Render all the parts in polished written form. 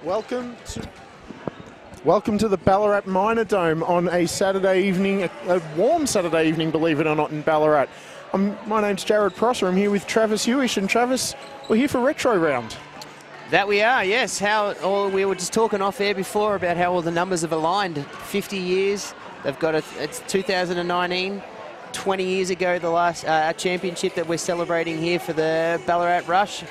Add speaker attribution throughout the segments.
Speaker 1: Welcome to the Ballarat Minor Dome on a Saturday evening, a warm Saturday evening, believe it or not, in Ballarat. My name's Jared Prosser. I'm here with Travis Hewish, and Travis, we're here for Retro Round.
Speaker 2: That we are, yes. We were just talking off air before about how all the numbers have aligned. 50 years, they've got it's 2019. 20 years ago, the last championship that we're celebrating here for the Ballarat Rush.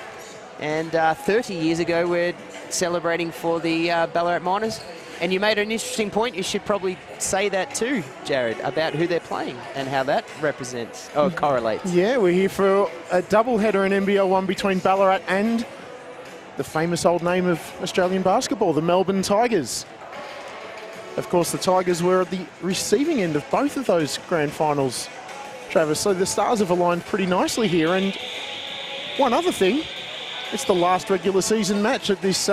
Speaker 2: And 30 years ago, we're celebrating for the Ballarat Miners. And you made an interesting point. You should probably say that too, Jared, about who they're playing and how that represents or correlates.
Speaker 1: Yeah, we're here for a doubleheader in NBL1 between Ballarat and the famous old name of Australian basketball, the Melbourne Tigers. Of course, the Tigers were at the receiving end of both of those grand finals, Travis. So the stars have aligned pretty nicely here. And one other thing, it's the last regular season match at this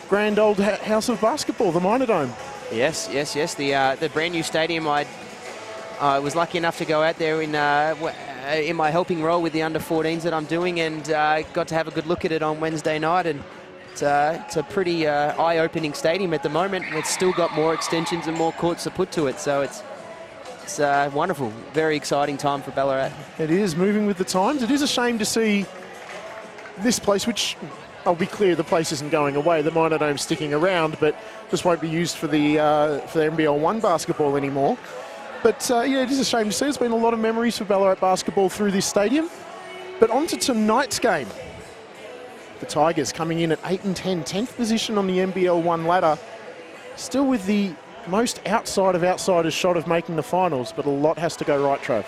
Speaker 1: grand old house of basketball, the Minor Dome.
Speaker 2: Yes. The brand new stadium. I was lucky enough to go out there in my helping role with the under-14s that I'm doing, and got to have a good look at it on Wednesday night. And it's a pretty eye-opening stadium at the moment. It's still got more extensions and more courts to put to it, so it's wonderful. Very exciting time for Ballarat.
Speaker 1: It is moving with the times. It is a shame to see this place, which I'll be clear, the place isn't going away. The Minor Dome's sticking around, but just won't be used for the NBL1 basketball anymore. But yeah, it is a shame to see. There's been a lot of memories for Ballarat basketball through this stadium. But on to tonight's game. The Tigers coming in at 8 and 10, 10th position on the NBL1 ladder. Still with the most outside of outsiders shot of making the finals, but a lot has to go right, Trav.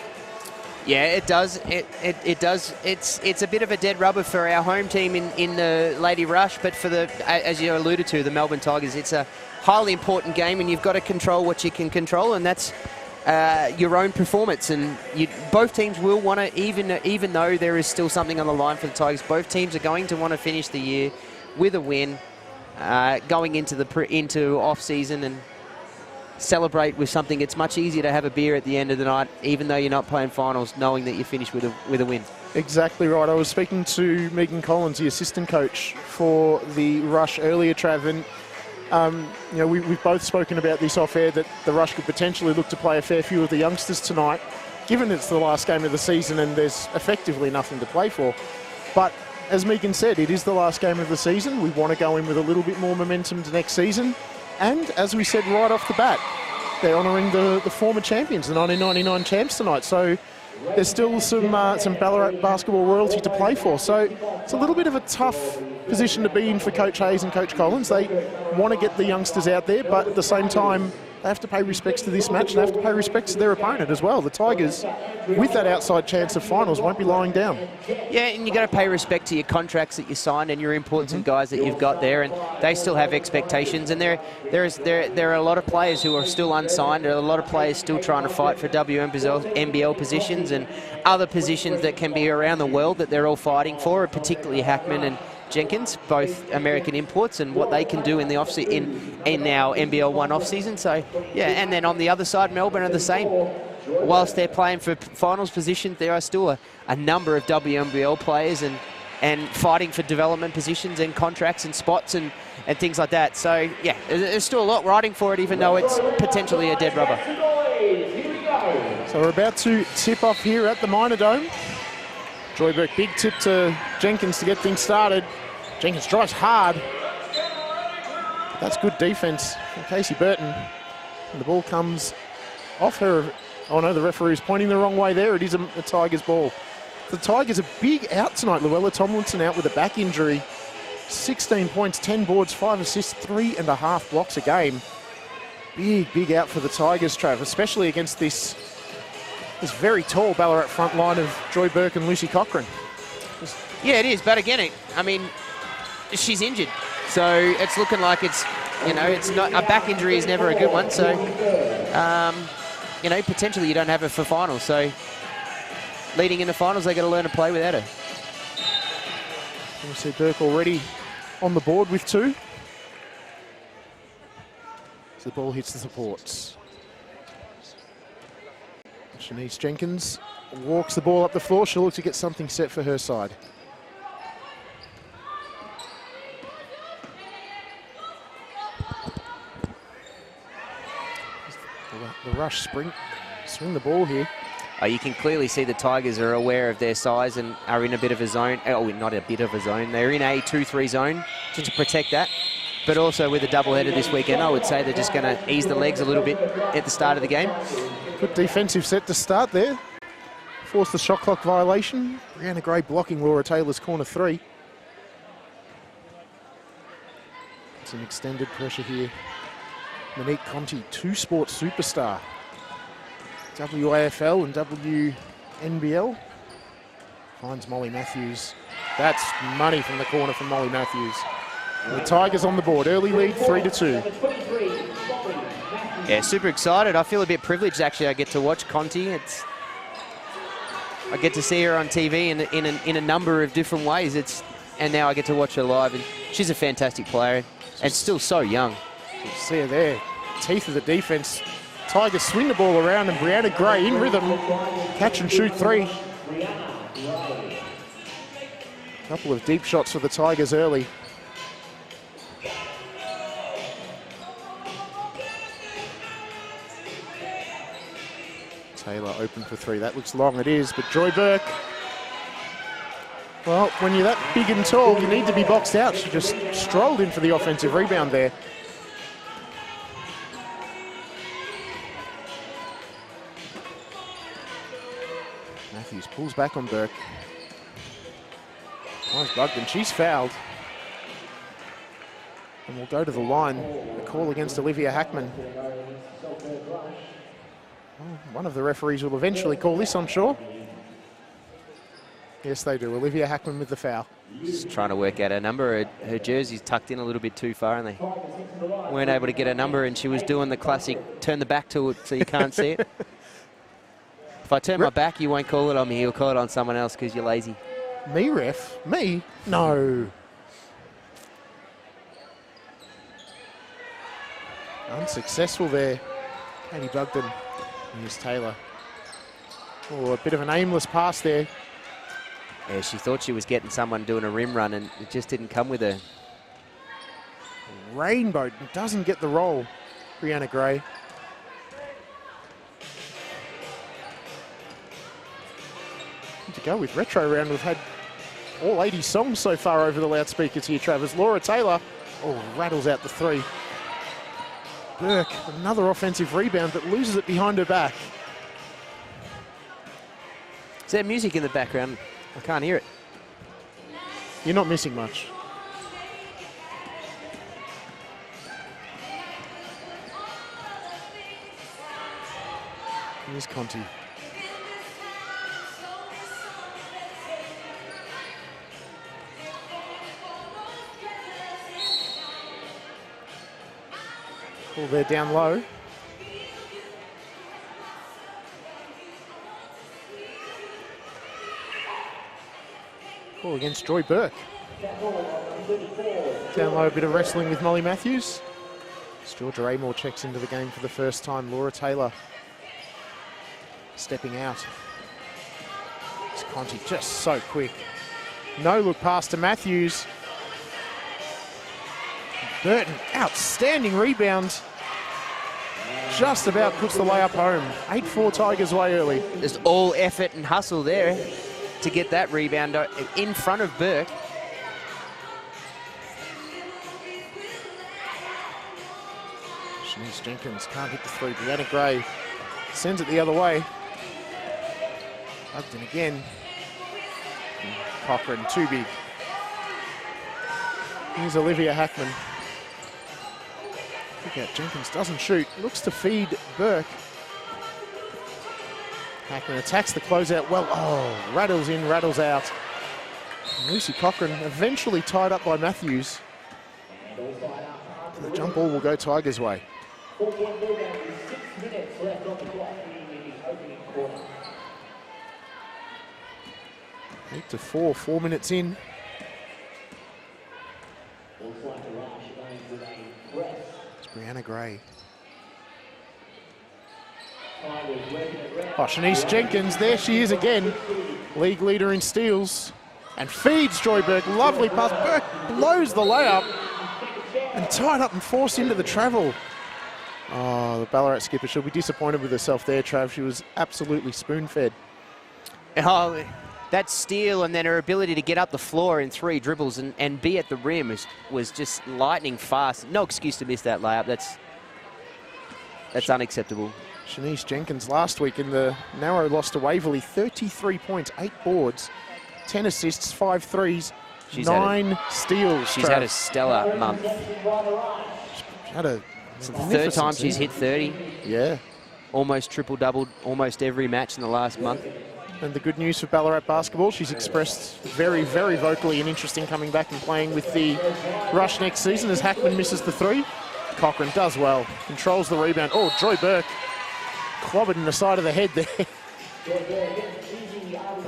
Speaker 2: Yeah, it does. It does. It's a bit of a dead rubber for our home team in the Lady Rush, but for the, as you alluded to, the Melbourne Tigers, it's a highly important game, and you've got to control what you can control, and that's your own performance. And both teams will want to, even though there is still something on the line for the Tigers, both teams are going to want to finish the year with a win, going into off season and celebrate with something. It's much easier to have a beer at the end of the night, even though you're not playing finals, knowing that you finished with a win.
Speaker 1: Exactly right. I was speaking to Megan Collins, the assistant coach for the Rush earlier, Trav, and you know, we've both spoken about this off air, that the Rush could potentially look to play a fair few of the youngsters tonight, given it's the last game of the season and there's effectively nothing to play for. But as Megan said, it is the last game of the season. We want to go in with a little bit more momentum to next season. And as we said right off the bat, they're honouring the former champions, the 1999 champs tonight. So there's still some Ballarat basketball royalty to play for. So it's a little bit of a tough position to be in for Coach Hayes and Coach Collins. They want to get the youngsters out there, but at the same time, they have to pay respects to this match, and they have to pay respects to their opponent as well. The Tigers, with that outside chance of finals, won't be lying down. Yeah,
Speaker 2: and you got to pay respect to your contracts that you signed and your imports and guys that you've got there, and they still have expectations. And there are a lot of players who are still unsigned. There are a lot of players still trying to fight for NBL positions and other positions that can be around the world that they're all fighting for, particularly Hackman and Jenkins, both American imports, and what they can do in the in our NBL1 off season. So yeah, and then on the other side, Melbourne are the same. Whilst they're playing for finals positions, there are still a number of WNBL players and fighting for development positions and contracts and spots and things like that. So yeah, there's still a lot riding for it, even though it's potentially a dead rubber.
Speaker 1: So we're about to tip off here at the Minor Dome. Joyberg, big tip to Jenkins to get things started. Jenkins drives hard. That's good defense from Casey Burton. And the ball comes off her. Oh no, the referee's pointing the wrong way there. It is a Tigers ball. The Tigers are big out tonight. Luella Tomlinson out with a back injury. 16 points, 10 boards, 5 assists, 3.5 blocks a game. Big out for the Tigers, Trav, especially against this this very tall Ballarat front line of Joy Burke and Lucy Cochrane.
Speaker 2: Yeah, it is. But again, I mean, she's injured. So it's looking like it's, you know, it's not, a back injury is never a good one. So, you know, potentially you don't have her for finals. So leading into finals, they got to learn to play without her.
Speaker 1: You see Burke already on the board with 2. So the ball hits the supports. Shanice Jenkins walks the ball up the floor. She'll look to get something set for her side. The rush swing the ball here.
Speaker 2: Oh, you can clearly see the Tigers are aware of their size and are in a bit of a zone. Oh, not a bit of a zone. They're in a 2-3 zone just to protect that. But also with a doubleheader this weekend, I would say they're just going to ease the legs a little bit at the start of the game.
Speaker 1: Good defensive set to start there. Force the shot clock violation. Brianna Gray blocking Laura Taylor's corner 3. It's an extended pressure here. Monique Conti, 2-sport superstar. WAFL and WNBL. Finds Molly Matthews. That's money from the corner from Molly Matthews. And the Tigers on the board. Early lead, 3-2.
Speaker 2: Yeah, super excited. I feel a bit privileged, actually. I get to watch Conti. I get to see her on TV in a number of different ways. And now I get to watch her live. And she's a fantastic player and still so young.
Speaker 1: You see her there. Teeth of the defense. Tigers swing the ball around and Brianna Gray in rhythm. Catch and shoot 3. Couple of deep shots for the Tigers early. Taylor open for 3. That looks long, it is, but Joy Burke. Well, when you're that big and tall, you need to be boxed out. She just strolled in for the offensive rebound there. Matthews pulls back on Burke. Nice bugged, and she's fouled. And we'll go to the line. A call against Olivia Hackman. Well, one of the referees will eventually call this, I'm sure. Yes, they do. Olivia Hackman with the foul.
Speaker 2: Just trying to work out her number. Her jersey's tucked in a little bit too far and they weren't able to get her number, and she was doing the classic turn the back to it so you can't see it. If I turn my back, you won't call it on me. You'll call it on someone else because you're lazy.
Speaker 1: Me, ref? Me? No. Unsuccessful there. Katie Bugden. Here's Taylor. Oh, a bit of an aimless pass there.
Speaker 2: Yeah, she thought she was getting someone doing a rim run and it just didn't come with her.
Speaker 1: Rainbow doesn't get the roll. Brianna Gray. To go with retro round, we've had all 80 songs so far over the loudspeakers here, Travis. Laura Taylor, rattles out the 3. Burke, another offensive rebound, but loses it behind her back.
Speaker 2: Is there music in the background? I can't hear it.
Speaker 1: You're not missing much. Here's Conti. Ball there down low. Ball against Joy Burke. Down low, a bit of wrestling with Molly Matthews. Georgia Amor checks into the game for the first time. Laura Taylor stepping out. It's Conti just so quick. No look pass to Matthews. Burton, outstanding rebound. Just about puts the layup home. 8-4 Tigers way early.
Speaker 2: Just all effort and hustle there to get that rebound in front of Burke.
Speaker 1: Shanice Jenkins can't hit the 3. Brianna Gray sends it the other way. Upton again. Cochrane too big. Here's Olivia Hackman. Kick out Jenkins doesn't shoot. Looks to feed Burke. Hackman attacks the closeout well. Oh, rattles in, rattles out. And Lucy Cochrane eventually tied up by Matthews. The jump ball will go Tigers' way. 8-4, 4 minutes in. It's Brianna Gray. Oh, Shanice Jenkins, there she is again. League leader in steals. And feeds Joy Burke. Lovely pass. Burke blows the layup. And tied up and forced into the travel. Oh, the Ballarat skipper, she'll be disappointed with herself there, Trav. She was absolutely spoon-fed.
Speaker 2: Oh, that steal and then her ability to get up the floor in 3 dribbles and be at the rim was just lightning fast. No excuse to miss that layup. That's unacceptable.
Speaker 1: Shanice Jenkins last week in the narrow loss to Waverley, 33 points, 8 boards, 10 assists, 5 threes, 9 steals.
Speaker 2: She's had a stellar month.
Speaker 1: She had a
Speaker 2: it's the 3rd time she's hit 30.
Speaker 1: Yeah.
Speaker 2: Almost triple-doubled almost every match in the last month.
Speaker 1: And the good news for Ballarat basketball, she's expressed very, very vocally an interest in coming back and playing with the Rush next season as Hackman misses the 3. Cochrane does well, controls the rebound. Oh, Joy Burke clobbered in the side of the head there.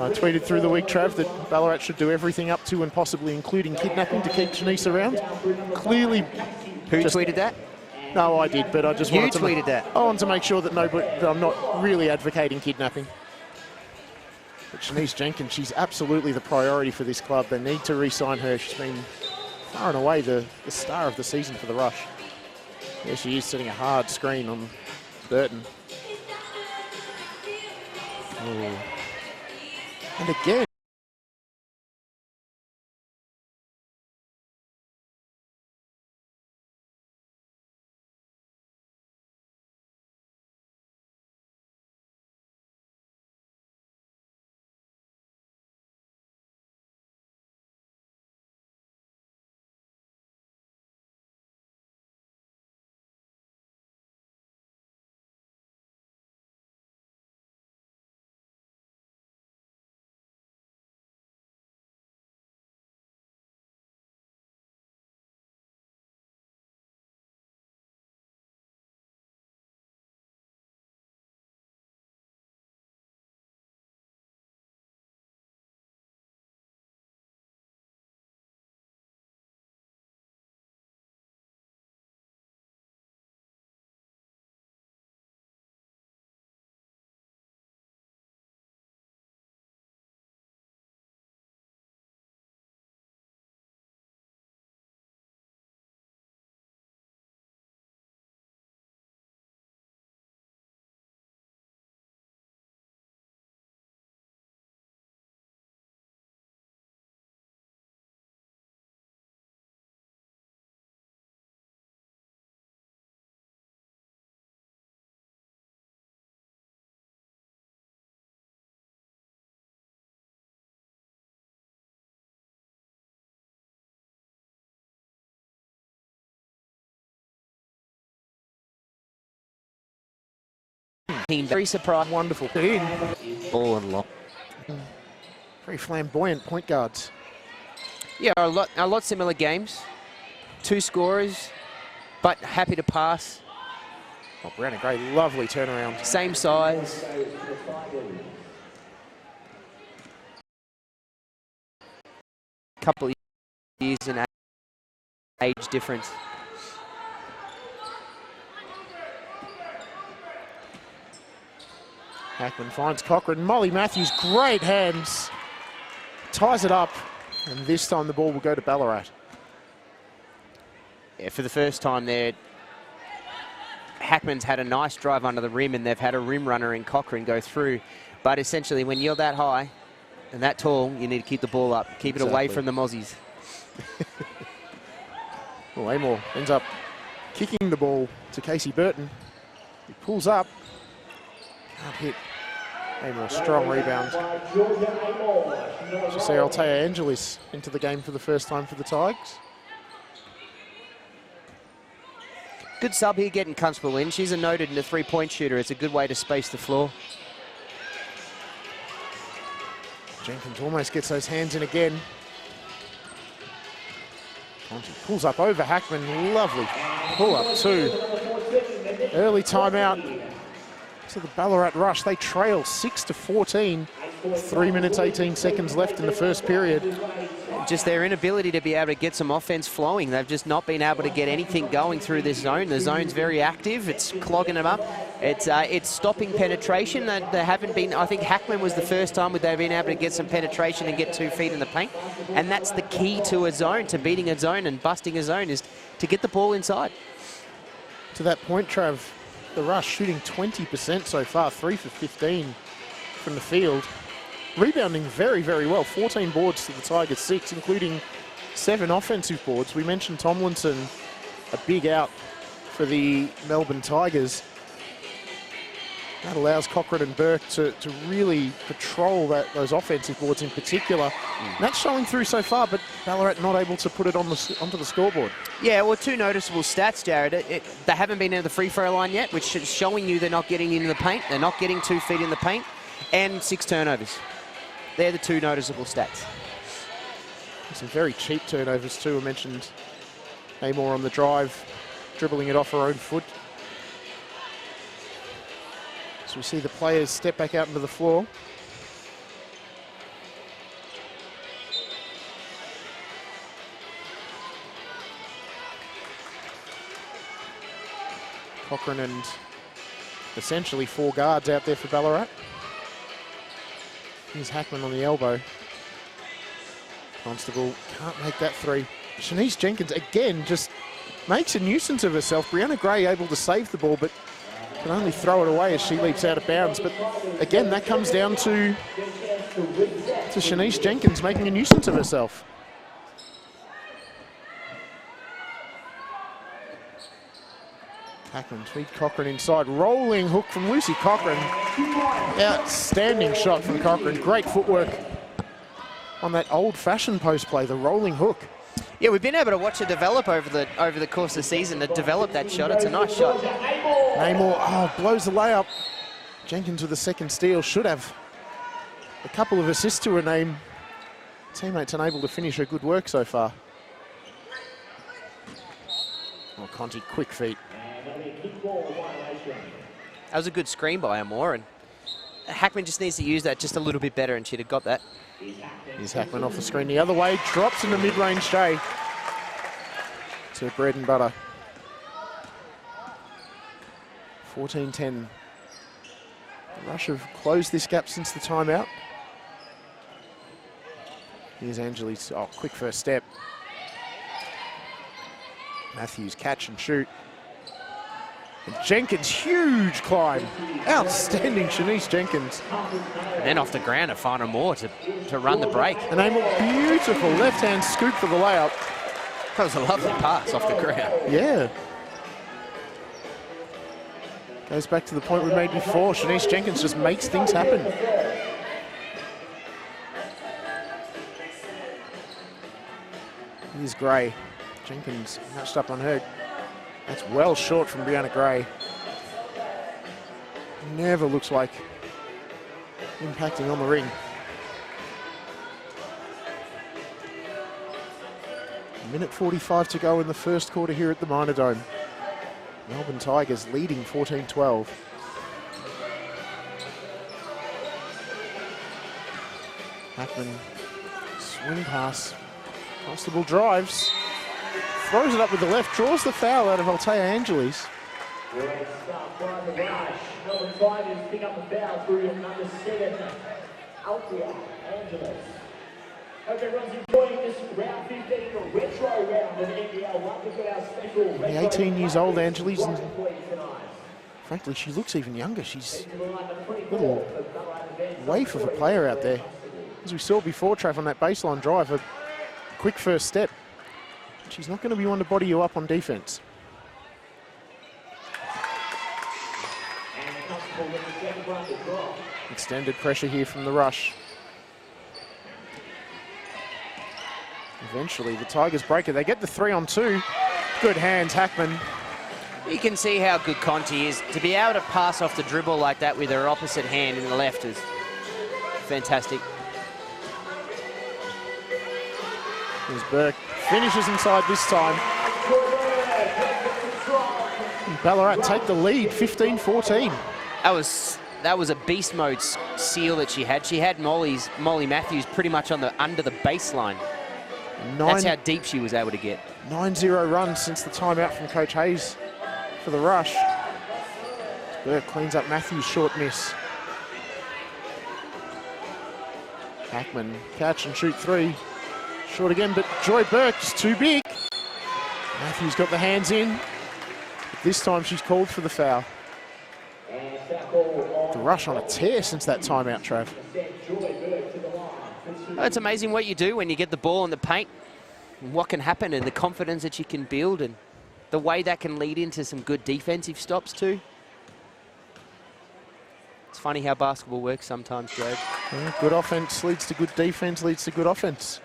Speaker 1: I tweeted through the week, Trav, that Ballarat should do everything up to and possibly including kidnapping to keep Shanice around. Clearly...
Speaker 2: Who tweeted that?
Speaker 1: No, I did, but I just wanted to...
Speaker 2: You tweeted that?
Speaker 1: I wanted to make sure that that I'm not really advocating kidnapping. But Shanice Jenkins, she's absolutely the priority for this club. They need to re-sign her. She's been far and away the star of the season for the Rush. There she is, setting a hard screen on Burton. Oh. And again.
Speaker 2: Very surprised.
Speaker 1: Wonderful.
Speaker 2: Ball and lock.
Speaker 1: Very flamboyant point guards.
Speaker 2: Yeah, a lot similar games. 2 scorers, but happy to pass.
Speaker 1: Oh, Brianna Gray, lovely turnaround.
Speaker 2: Same size. Couple of years in age difference.
Speaker 1: Hackman finds Cochrane. Molly Matthews, great hands. Ties it up. And this time the ball will go to Ballarat.
Speaker 2: Yeah, for the first time there, Hackman's had a nice drive under the rim and they've had a rim runner in Cochrane go through. But essentially, when you're that high and that tall, you need to keep the ball up. Keep it away from the Mozzies.
Speaker 1: Well, Amor ends up kicking the ball to Casey Burton. He pulls up. Can't hit. Amor, strong rebound. So see Altea Angelis into the game for the first time for the Tigers.
Speaker 2: Good sub here getting Constable in. She's a noted and a 3-point shooter. It's a good way to space the floor.
Speaker 1: Jenkins almost gets those hands in again. Conti pulls up over Hackman. Lovely pull up too. Early timeout. So the Ballarat Rush, they trail 6-14. 3 minutes, 18 seconds left in the first period.
Speaker 2: Just their inability to be able to get some offense flowing. They've just not been able to get anything going through this zone. The zone's very active. It's clogging them up. It's stopping penetration. They haven't been, I think Hackman was the first time where they've been able to get some penetration and get 2 feet in the paint. And that's the key to a zone, to beating a zone and busting a zone, is to get the ball inside.
Speaker 1: To that point, Trav, the Rush shooting 20% so far, 3 for 15 from the field. Rebounding very, very well. 14 boards to the Tigers, 6, including 7 offensive boards. We mentioned Tomlinson, a big out for the Melbourne Tigers. That allows Cochrane and Burke to really patrol those offensive boards in particular. And that's showing through so far, but Ballarat not able to put it onto the scoreboard.
Speaker 2: Yeah, well, 2 noticeable stats, Jared. They haven't been near the free throw line yet, which is showing you they're not getting into the paint. They're not getting 2 feet in the paint, and 6 turnovers. They're the 2 noticeable stats.
Speaker 1: Some very cheap turnovers too. I mentioned Amor on the drive, dribbling it off her own foot. So we see the players step back out into the floor. Cochrane and essentially 4 guards out there for Ballarat. Here's Hackman on the elbow. Constable can't make that 3. Shanice Jenkins again just makes a nuisance of herself. Brianna Gray able to save the ball, but can only throw it away as she leaps out of bounds. But again, that comes down to Shanice Jenkins making a nuisance of herself. Hackman feed Cochrane inside. Rolling hook from Lucy Cochrane. Outstanding shot from Cochrane. Great footwork on that old-fashioned post play, the rolling hook.
Speaker 2: Yeah, we've been able to watch it develop over the course of the season, to develop that shot. It's a nice shot.
Speaker 1: Namor blows the layup. Jenkins with the second steal. Should have a couple of assists to her name. Teammates unable to finish her good work so far. Oh, Conti, quick feet.
Speaker 2: That was a good screen by Amor, and Hackman just needs to use that just a little bit better, and she'd have got that.
Speaker 1: Here's Hackman off the screen the other way, drops in the mid-range J. It's her bread and butter. 14-10. The Rush have closed this gap since the timeout. Here's Angeli's, quick first step. Matthews catch and shoot. And Jenkins, huge climb. Outstanding, Shanice Jenkins.
Speaker 2: And then off the ground to find more to run the break.
Speaker 1: And a beautiful left-hand scoop for the layup.
Speaker 2: That was a lovely pass off the ground.
Speaker 1: Yeah. Goes back to the point we made before. Shanice Jenkins just makes things happen. Here's Gray. Jenkins matched up on her. That's well short from Brianna Gray. Never looks like impacting on the ring. Minute 45 to go in the first quarter here at the Minor Dome. Melbourne Tigers leading 14-12. Hackman, swing pass. Constable drives. Throws it up with the left, draws the foul out of Altea Angeles.
Speaker 3: Great stuff by the Rush. Melbourne Tigers pick up the foul through number 7, Altea Angeles. Hope everyone's enjoying this round 15, a retro round of NBL1. We've got our special
Speaker 1: 18 years old, Angeles, and frankly, she looks even younger. She's a little waif of a player out there. As we saw before, Trav, on that baseline drive, a quick first step. She's not going to be one to body you up on defense. Extended pressure here from the Rush. Eventually, the Tigers break it. They get the 3-on-2. Good hands, Hackman.
Speaker 2: You can see how good Conti is. To be able to pass off the dribble like that with her opposite hand in the left is fantastic.
Speaker 1: As Burke finishes inside this time. And Ballarat take the lead, 15-14.
Speaker 2: That was a beast mode seal that she had. She had Molly Matthews pretty much on the under the baseline. That's how deep she was able to get.
Speaker 1: 9-0 runs since the timeout from Coach Hayes for the rush. Burke cleans up Matthews' short miss. Hackman catch and shoot three. Short again, but Joy Burke is too big. Matthews got the hands in. But this time she's called for the foul. The rush on a tear since that timeout, Trav.
Speaker 2: It's amazing what you do when you get the ball in the paint, and what can happen, and the confidence that you can build, and the way that can lead into some good defensive stops too. It's funny how basketball works sometimes, Joe.
Speaker 1: Yeah, good offense leads to good defense, leads to good offense.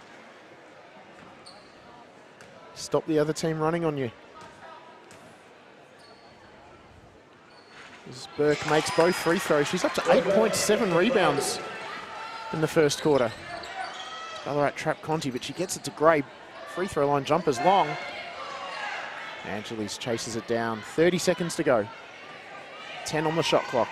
Speaker 1: Stop the other team running on you. As Burke makes both free throws, she's up to 8.7 rebounds in the first quarter. Ballarat trapped Conti, but she gets it to Gray. Free throw line jumper's long. Angeles chases it down. 30 seconds to go. 10 on the shot clock.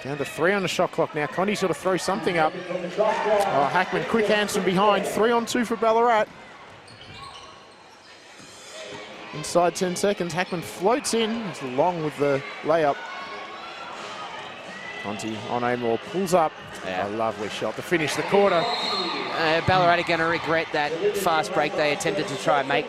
Speaker 1: Down to 3 on the shot clock now. Conti sort of throws something up. Oh, Hackman, quick hands from behind. 3 on 2 for Ballarat. Inside 10 seconds, Hackman floats in. It's long with the layup. Conti on Amor, pulls up. Yeah. A lovely shot to finish the quarter.
Speaker 2: Ballarat are going to regret that fast break they attempted to try and make.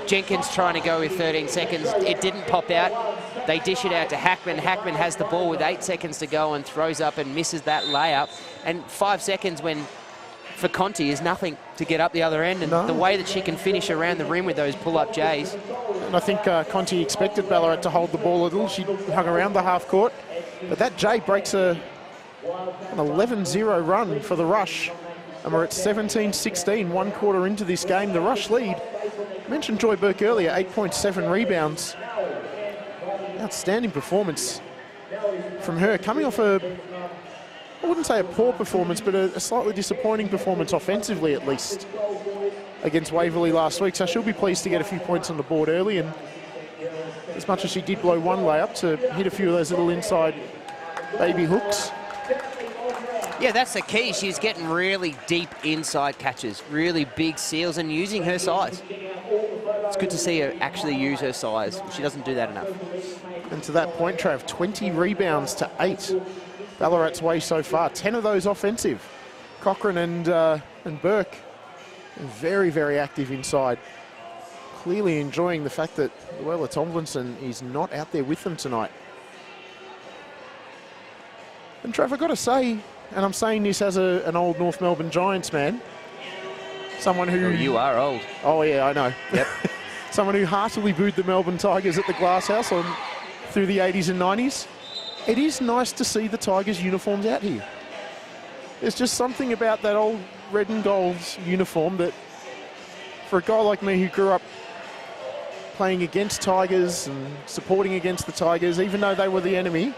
Speaker 2: Jenkins trying to go with 13 seconds. It didn't pop out. They dish it out to Hackman. Hackman has the ball with 8 seconds to go and throws up and misses that layup. And 5 seconds for Conti is nothing to get up the other end. And the way that she can finish around the rim with those pull-up J's.
Speaker 1: And I think Conti expected Ballarat to hold the ball a little. She hung around the half court. But that J breaks an 11-0 run for the Rush. And we're at 17-16, 1 quarter into this game. The Rush lead. I mentioned Joy Burke earlier, 8.7 rebounds. Outstanding performance from her, coming off I wouldn't say a poor performance, but a slightly disappointing performance offensively, at least, against Waverley last week. So she'll be pleased to get a few points on the board early, and as much as she did blow one layup, to hit a few of those little inside baby hooks.
Speaker 2: Yeah, that's the key. She's getting really deep inside catches, really big seals, and using her size. It's good to see her actually use her size. She doesn't do that enough.
Speaker 1: And to that point, Trav, 20 rebounds to 8. Ballarat's way so far. 10 of those offensive. Cochrane and Burke very, very active inside. Clearly enjoying the fact that Luella Tomlinson is not out there with them tonight. And Trav, I've got to say, and I'm saying this as an old North Melbourne Giants man, someone who...
Speaker 2: Oh, you are old.
Speaker 1: Oh, yeah, I know.
Speaker 2: Yep.
Speaker 1: Someone who heartily booed the Melbourne Tigers at the Glass House through the 80s and 90s. It is nice to see the Tigers uniforms out here. There's just something about that old red and gold uniform that, for a guy like me who grew up playing against Tigers and supporting against the Tigers, even though they were the enemy,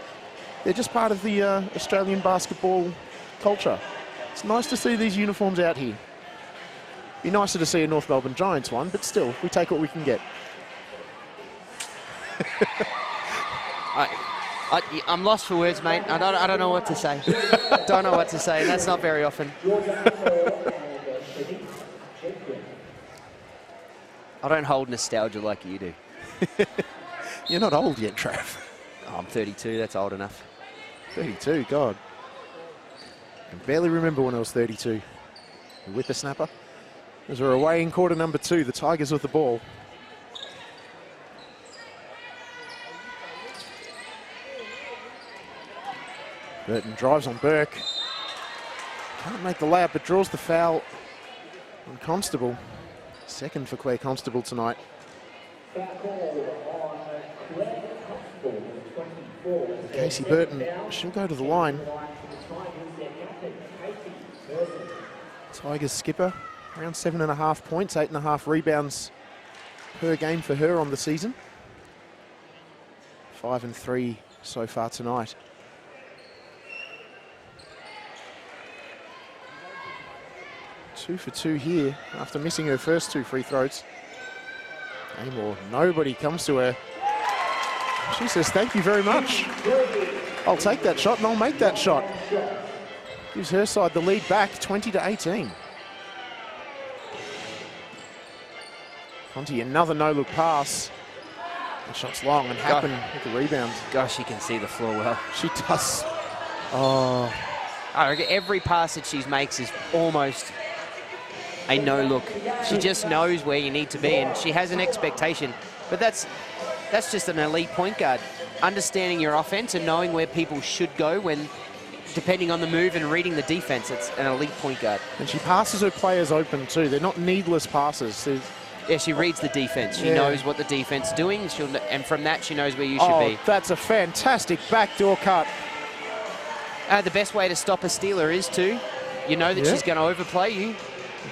Speaker 1: they're just part of the Australian basketball culture. It's nice to see these uniforms out here. Be nicer to see a North Melbourne Giants one, but still, we take what we can get.
Speaker 2: I'm lost for words, mate. I don't know what to say. Don't know what to say. That's not very often. I don't hold nostalgia like you do.
Speaker 1: You're not old yet, Trav.
Speaker 2: Oh, I'm 32. That's old enough.
Speaker 1: 32, God. I can barely remember when I was 32. The whippersnapper. As we're away in quarter number 2, the Tigers with the ball. Burton drives on Burke. Can't make the layup, but draws the foul on Constable. Second for Claire Constable tonight. Casey Burton, she'll go to the line. Tigers skipper, around 7.5 points, 8.5 rebounds per game for her on the season. 5 and 3 so far tonight. 2 for 2 here after missing her first 2 free throws. Amor, nobody comes to her. She says, thank you very much. I'll take that shot and I'll make that shot. Gives her side the lead back, 20-18. Conti, another no-look pass. The shot's long and Happen with the rebound.
Speaker 2: Gosh, she can see the floor well.
Speaker 1: She does. Oh.
Speaker 2: I reckon every pass that she makes is almost a no-look. She just knows where you need to be, and she has an expectation. But that's just an elite point guard. Understanding your offense and knowing where people should go when, depending on the move and reading the defense, it's an elite point guard.
Speaker 1: And she passes her players open too. They're not needless passes.
Speaker 2: Yeah, she reads the defense. She knows what the defense is doing, and from that she knows where you should be.
Speaker 1: That's a fantastic backdoor cut.
Speaker 2: The best way to stop a stealer is you know that she's going to overplay you.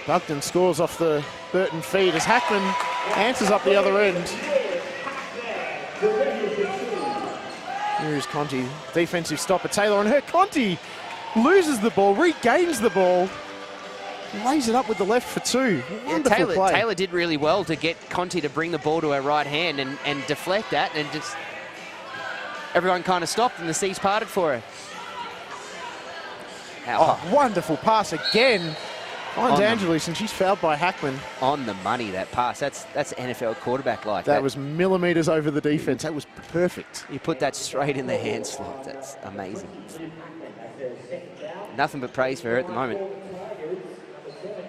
Speaker 1: Bugden scores off the Burton feed as Hackman answers up the other end. Here's Conti, defensive stopper. Taylor on her. Conti loses the ball, regains the ball, lays it up with the left for 2. Wonderful play.
Speaker 2: Taylor did really well to get Conti to bring the ball to her right hand and deflect that, and just everyone kind of stopped and the seas parted for her.
Speaker 1: Wonderful pass again. Finds Angelis, and she's fouled by Hackman.
Speaker 2: On the money, that pass. That's NFL quarterback like.
Speaker 1: That was millimetres over the defence. That was perfect.
Speaker 2: You put that straight in the hand slot. That's amazing. Nothing but praise for her at the moment.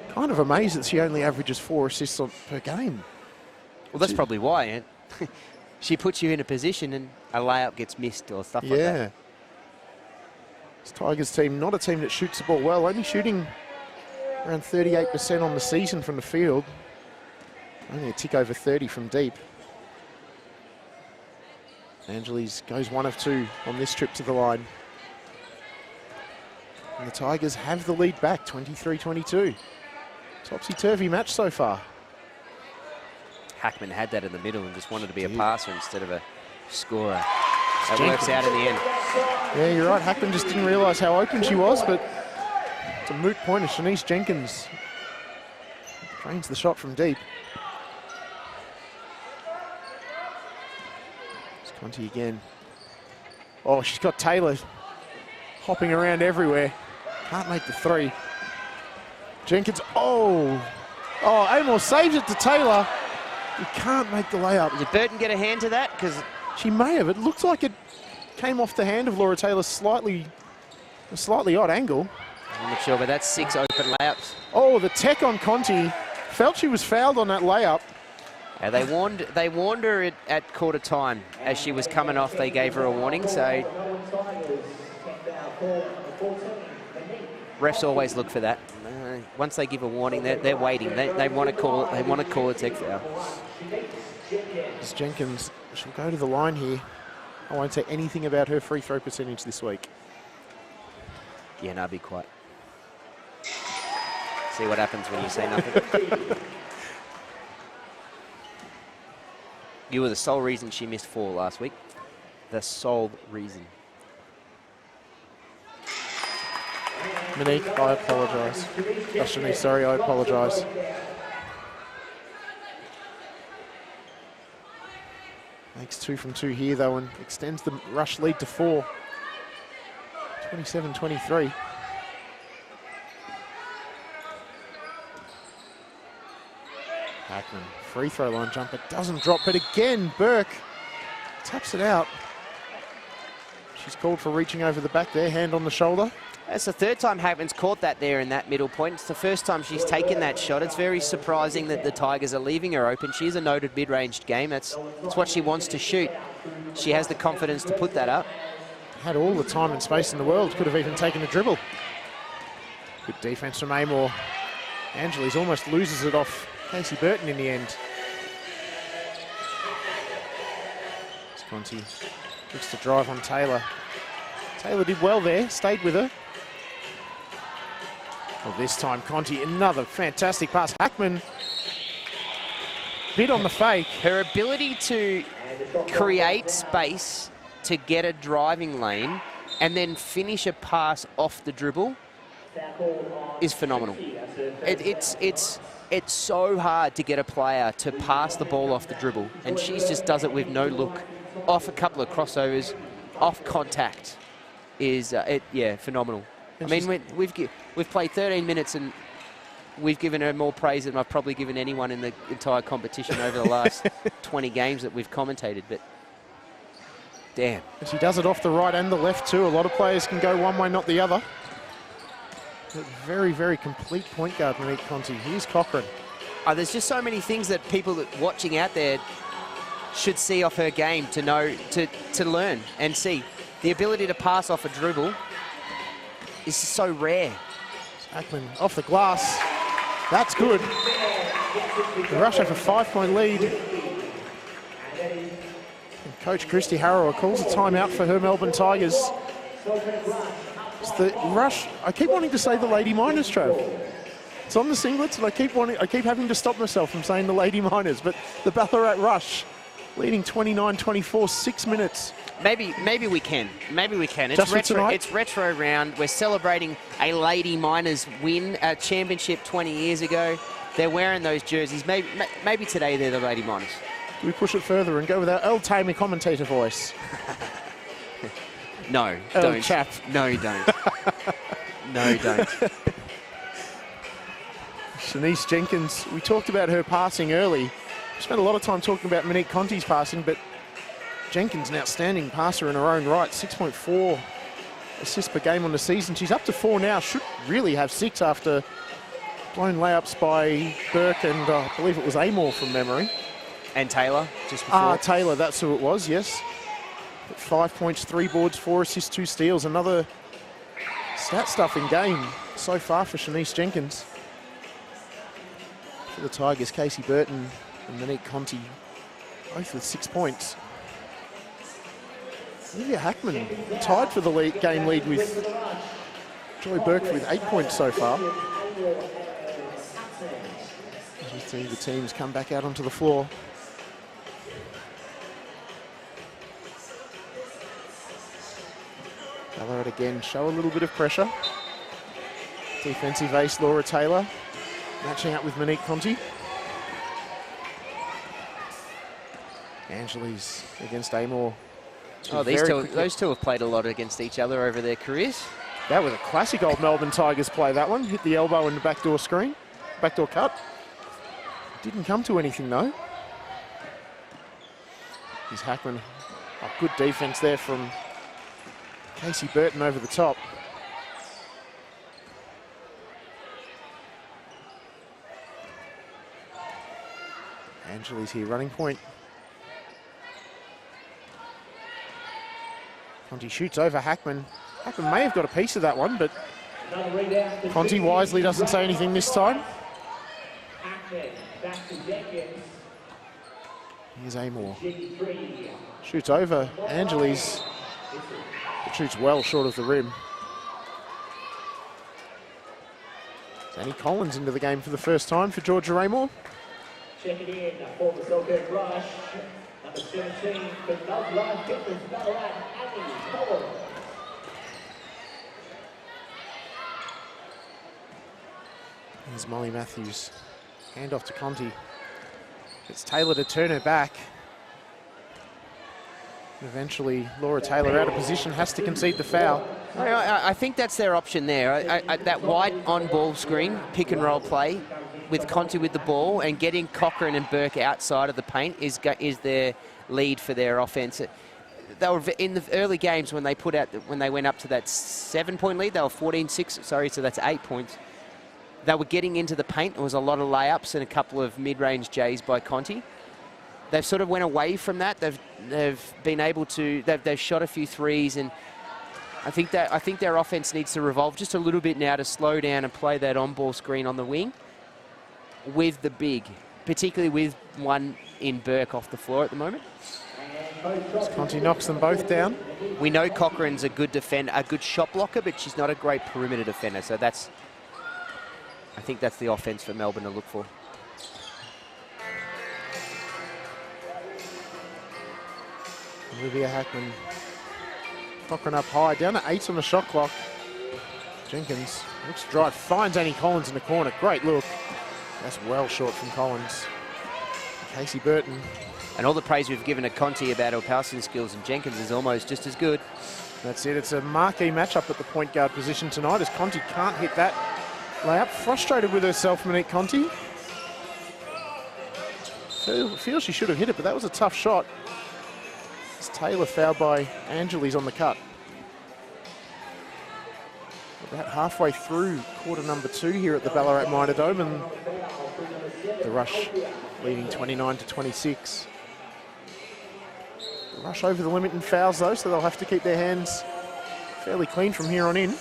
Speaker 1: Kind of amazed that she only averages 4 assists per game.
Speaker 2: Well, that's probably why. She puts you in a position and a layup gets missed or stuff like that.
Speaker 1: Yeah. This Tigers team, not a team that shoots the ball well, only shooting around 38% on the season from the field. Only a tick over 30 from deep. Angelis goes 1 of 2 on this trip to the line. And the Tigers have the lead back, 23-22. Topsy-turvy match so far.
Speaker 2: Hackman had that in the middle and just wanted to be a passer instead of a scorer. That works out in the end.
Speaker 1: Yeah, you're right. Hackman just didn't realise how open she was, but it's a moot point as Shanice Jenkins drains the shot from deep. It's Conti again. Oh, she's got Taylor hopping around everywhere. Can't make the 3. Jenkins, Amor saves it to Taylor. He can't make the layup.
Speaker 2: Did Burton get a hand to that? Because
Speaker 1: she may have. It looks like it came off the hand of Laura Taylor a slightly odd angle.
Speaker 2: I'm not sure, but that's 6 open layups.
Speaker 1: Oh, the tech on Conti. Felt she was fouled on that layup.
Speaker 2: They warned her at quarter time. As she was coming off, they gave her a warning. So refs always look for that. Once they give a warning, they're waiting. They want to call it. They want to call a tech foul.
Speaker 1: As Jenkins, she'll go to the line here. I won't say anything about her free throw percentage this week.
Speaker 2: Yeah, no, be quiet. See what happens when you say nothing. You were the sole reason she missed 4 last week. The sole reason.
Speaker 1: Monique, I apologise. Shanice, sorry, I apologise. Makes 2 from 2 here, though, and extends the rush lead to 4. 27-23. Hackman, free throw line jumper, doesn't drop, but again, Burke taps it out. She's called for reaching over the back there, hand on the shoulder.
Speaker 2: That's the 3rd time Hackman's caught that there in that middle point. It's the 1st time she's taken that shot. It's very surprising that the Tigers are leaving her open. She's a noted mid-ranged game. That's what she wants to shoot. She has the confidence to put that up.
Speaker 1: Had all the time and space in the world. Could have even taken a dribble. Good defense from Amor. Angelis almost loses it off Casey Burton in the end. Conti looks to drive on Taylor. Taylor did well there, stayed with her. Well, this time Conti, another fantastic pass. Hackman bit on the fake.
Speaker 2: Her ability to create space to get a driving lane and then finish a pass off the dribble is phenomenal. It's so hard to get a player to pass the ball off the dribble, and she just does it with no look, off a couple of crossovers, off contact. Yeah, phenomenal. I mean, we've played 13 minutes and we've given her more praise than I've probably given anyone in the entire competition over the last 20 games that we've commentated, but damn.
Speaker 1: And she does it off the right and the left too. A lot of players can go one way, not the other. But very, very complete point guard, Monique Conti. Here's Cochran.
Speaker 2: Oh, there's just so many things that people that watching out there should see off her game to know, to learn and see. The ability to pass off a dribble is so rare.
Speaker 1: Hackman off the glass. That's good. The Rush have a 5-point lead. And Coach Christy Harrower calls a timeout for her Melbourne Tigers. It's the Rush. I keep wanting to say the Lady Miners, Trav. It's on the singlets, and I keep having to stop myself from saying the Lady Miners. But the Ballarat Rush leading 29-24, 6 minutes.
Speaker 2: Maybe we can. Maybe we can.
Speaker 1: Just
Speaker 2: It's retro round. We're celebrating a Lady Miners win, a championship 20 years ago. They're wearing those jerseys. Maybe today they're the Lady Miners.
Speaker 1: Do we push it further and go with our Earl Tamey commentator voice?
Speaker 2: No,
Speaker 1: Earl
Speaker 2: don't.
Speaker 1: Chap.
Speaker 2: No, you don't. No, you don't.
Speaker 1: Shanice Jenkins, we talked about her passing early. We spent a lot of time talking about Monique Conti's passing, but Jenkins, an outstanding passer in her own right, 6.4 assists per game on the season. She's up to 4 now, should really have 6 after blown layups by Burke and I believe it was Amor from memory.
Speaker 2: And Taylor, just before.
Speaker 1: Taylor, that's who it was, yes. But 5 points, 3 boards, 4 assists, 2 steals. Another stat-stuffing game so far for Shanice Jenkins. For the Tigers, Casey Burton and Monique Conti, both with 6 points. Olivia Hackman tied for the game lead with Joy Burke with 8 points so far. As you see the teams come back out onto the floor. Ballarat again show a little bit of pressure. Defensive ace Laura Taylor matching up with Monique Conti. Angeles against Amor.
Speaker 2: Those two have played a lot against each other over their careers.
Speaker 1: That was a classic old Melbourne Tigers play, that one. Hit the elbow in the backdoor screen, backdoor cut. Didn't come to anything though. Here's Hackman. Oh, good defense there from Casey Burton over the top. Angeles here, running point. Conti shoots over Hackman. Hackman may have got a piece of that one, but Conti wisely doesn't say anything this time. Here's Amor. Shoots over Angeles. But shoots well short of the rim. Annie Collins into the game for the first time for Georgia Amor.
Speaker 3: Checking in for the Selkirk Rush. Number 17 for Melbourne Difference Ballarat, Annie Collins.
Speaker 1: Here's Molly Matthews. Hand off to Conti. It's Taylor to turn her back. And eventually, Laura Taylor out of position, has to concede the foul.
Speaker 2: I think that's their option there. That wide on-ball screen, pick and roll play, with Conti with the ball and getting Cochran and Burke outside of the paint is their lead for their offense. They were in the early games when they went up to that 7-point lead. They were 14-6. Sorry, so that's 8 points. They were getting into the paint. There was a lot of layups and a couple of mid-range J's by Conti. They've sort of went away from that. They've been able to. They've shot a few threes, and I think their offense needs to revolve just a little bit now to slow down and play that on-ball screen on the wing with the big, particularly with one in Burke off the floor at the moment.
Speaker 1: Conti knocks them both down.
Speaker 2: We know Cochran's a good defender, a good shot blocker, but she's not a great perimeter defender. So I think that's the offense for Melbourne to look for.
Speaker 1: Olivia Hackman. Cochran up high, down to 8 on the shot clock. Jenkins Looks to drive, finds Annie Collins in the corner. Great look. That's well short from Collins. Casey Burton.
Speaker 2: And all the praise we've given to Conti about her passing skills, and Jenkins is almost just as good.
Speaker 1: That's it. It's a marquee matchup at the point guard position tonight as Conti can't hit that layup. Frustrated with herself, Monique Conti. Feels she should have hit it, but that was a tough shot. It's Taylor fouled by Angeles on the cut. About halfway through quarter number 2 here at the Ballarat Minor Dome, and the Rush leading 29-26. The Rush over the limit in fouls though, so they'll have to keep their hands fairly clean from here on in.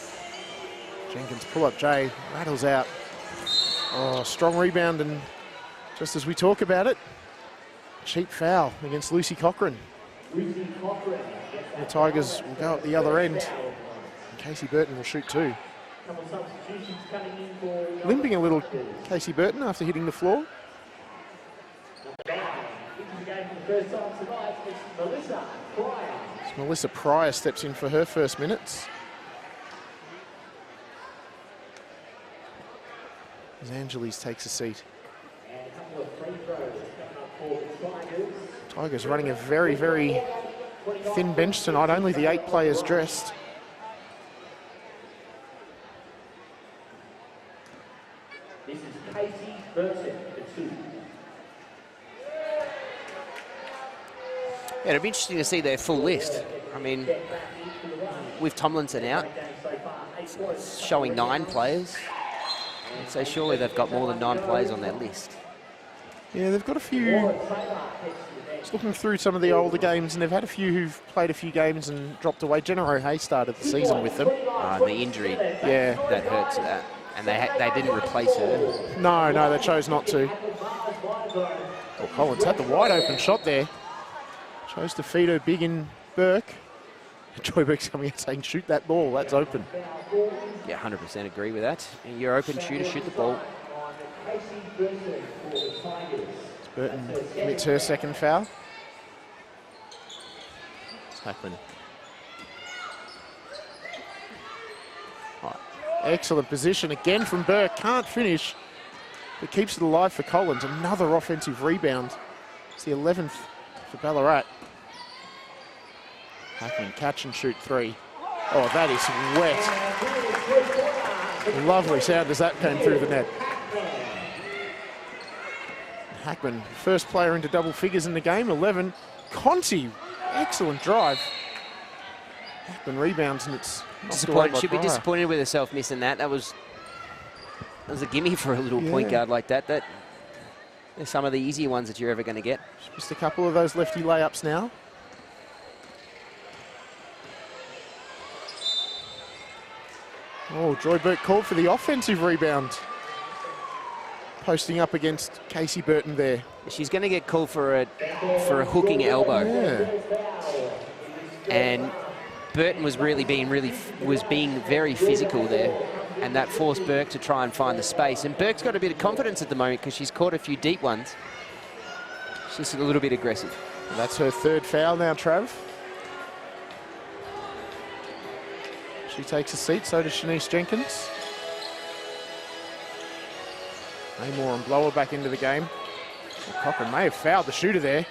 Speaker 1: Jenkins pull-up J, rattles out. Oh, strong rebound, and just as we talk about it, cheap foul against Lucy Cochran. The Tigers will go up the other end. Casey Burton will shoot 2. Limping a little, Casey Burton, after hitting the floor. As Melissa Pryor steps in for her first minutes. As Angeles takes a seat. Tigers running a very, very thin bench tonight, only the 8 players dressed.
Speaker 3: This is Casey Burton for 2.
Speaker 2: Yeah, it'll be interesting to see their full list. I mean, with Tomlinson out, it's showing 9 players. I'd say surely they've got more than 9 players on their list.
Speaker 1: Yeah, they've got a few. Just looking through some of the older games, and they've had a few who've played a few games and dropped away. Jenna O'Hay started the season with them.
Speaker 2: The injury,
Speaker 1: yeah,
Speaker 2: that hurts that. And they didn't replace her.
Speaker 1: No, they chose not to. Well, Collins had the wide open shot there. Chose to feed her big in Burke. Joy Burke's coming out saying, shoot that ball, that's open.
Speaker 2: Yeah, 100% agree with that. You're open shooter, shoot the ball.
Speaker 1: Burton commits her second foul. It's Hackman. Right. Excellent position again from Burke. Can't finish, but keeps it alive for Collins. Another offensive rebound. It's the 11th for Ballarat. Hackman catch and shoot 3. Oh, that is wet. Lovely sound as that came through the net. Hackman, first player into double figures in the game, 11. Conti, excellent drive. Hackman rebounds, and it's
Speaker 2: disappointed. She'd be disappointed with herself missing that. That was a gimme for a little point guard like that. That are some of the easier ones that you're ever going to get.
Speaker 1: Just a couple of those lefty layups now. Oh, Joy Burke called for the offensive rebound. Posting up against Casey Burton there.
Speaker 2: She's going to get called for a hooking elbow.
Speaker 1: Yeah.
Speaker 2: And Burton was being very physical there, and that forced Burke to try and find the space. And Burke's got a bit of confidence at the moment because she's caught a few deep ones. She's just a little bit aggressive.
Speaker 1: And that's her 3rd foul now, Trav. She takes a seat, so does Shanice Jenkins. Amor and Blower back into the game. Well, Cochran may have fouled the shooter there.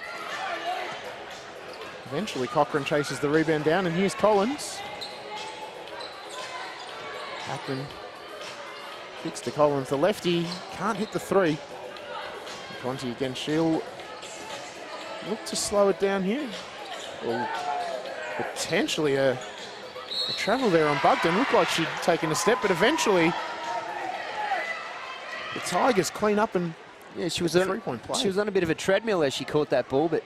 Speaker 1: Eventually Cochran chases the rebound down, and here's Collins. Hackman kicks to Collins, the lefty, can't hit the 3. Conti again, she'll look to slow it down here. Well, potentially a travel there on Bugden. Looked like she'd taken a step, but eventually the Tigers clean up, and
Speaker 2: yeah, she was on
Speaker 1: 3-point play.
Speaker 2: She was on a bit of a treadmill as she caught that ball, but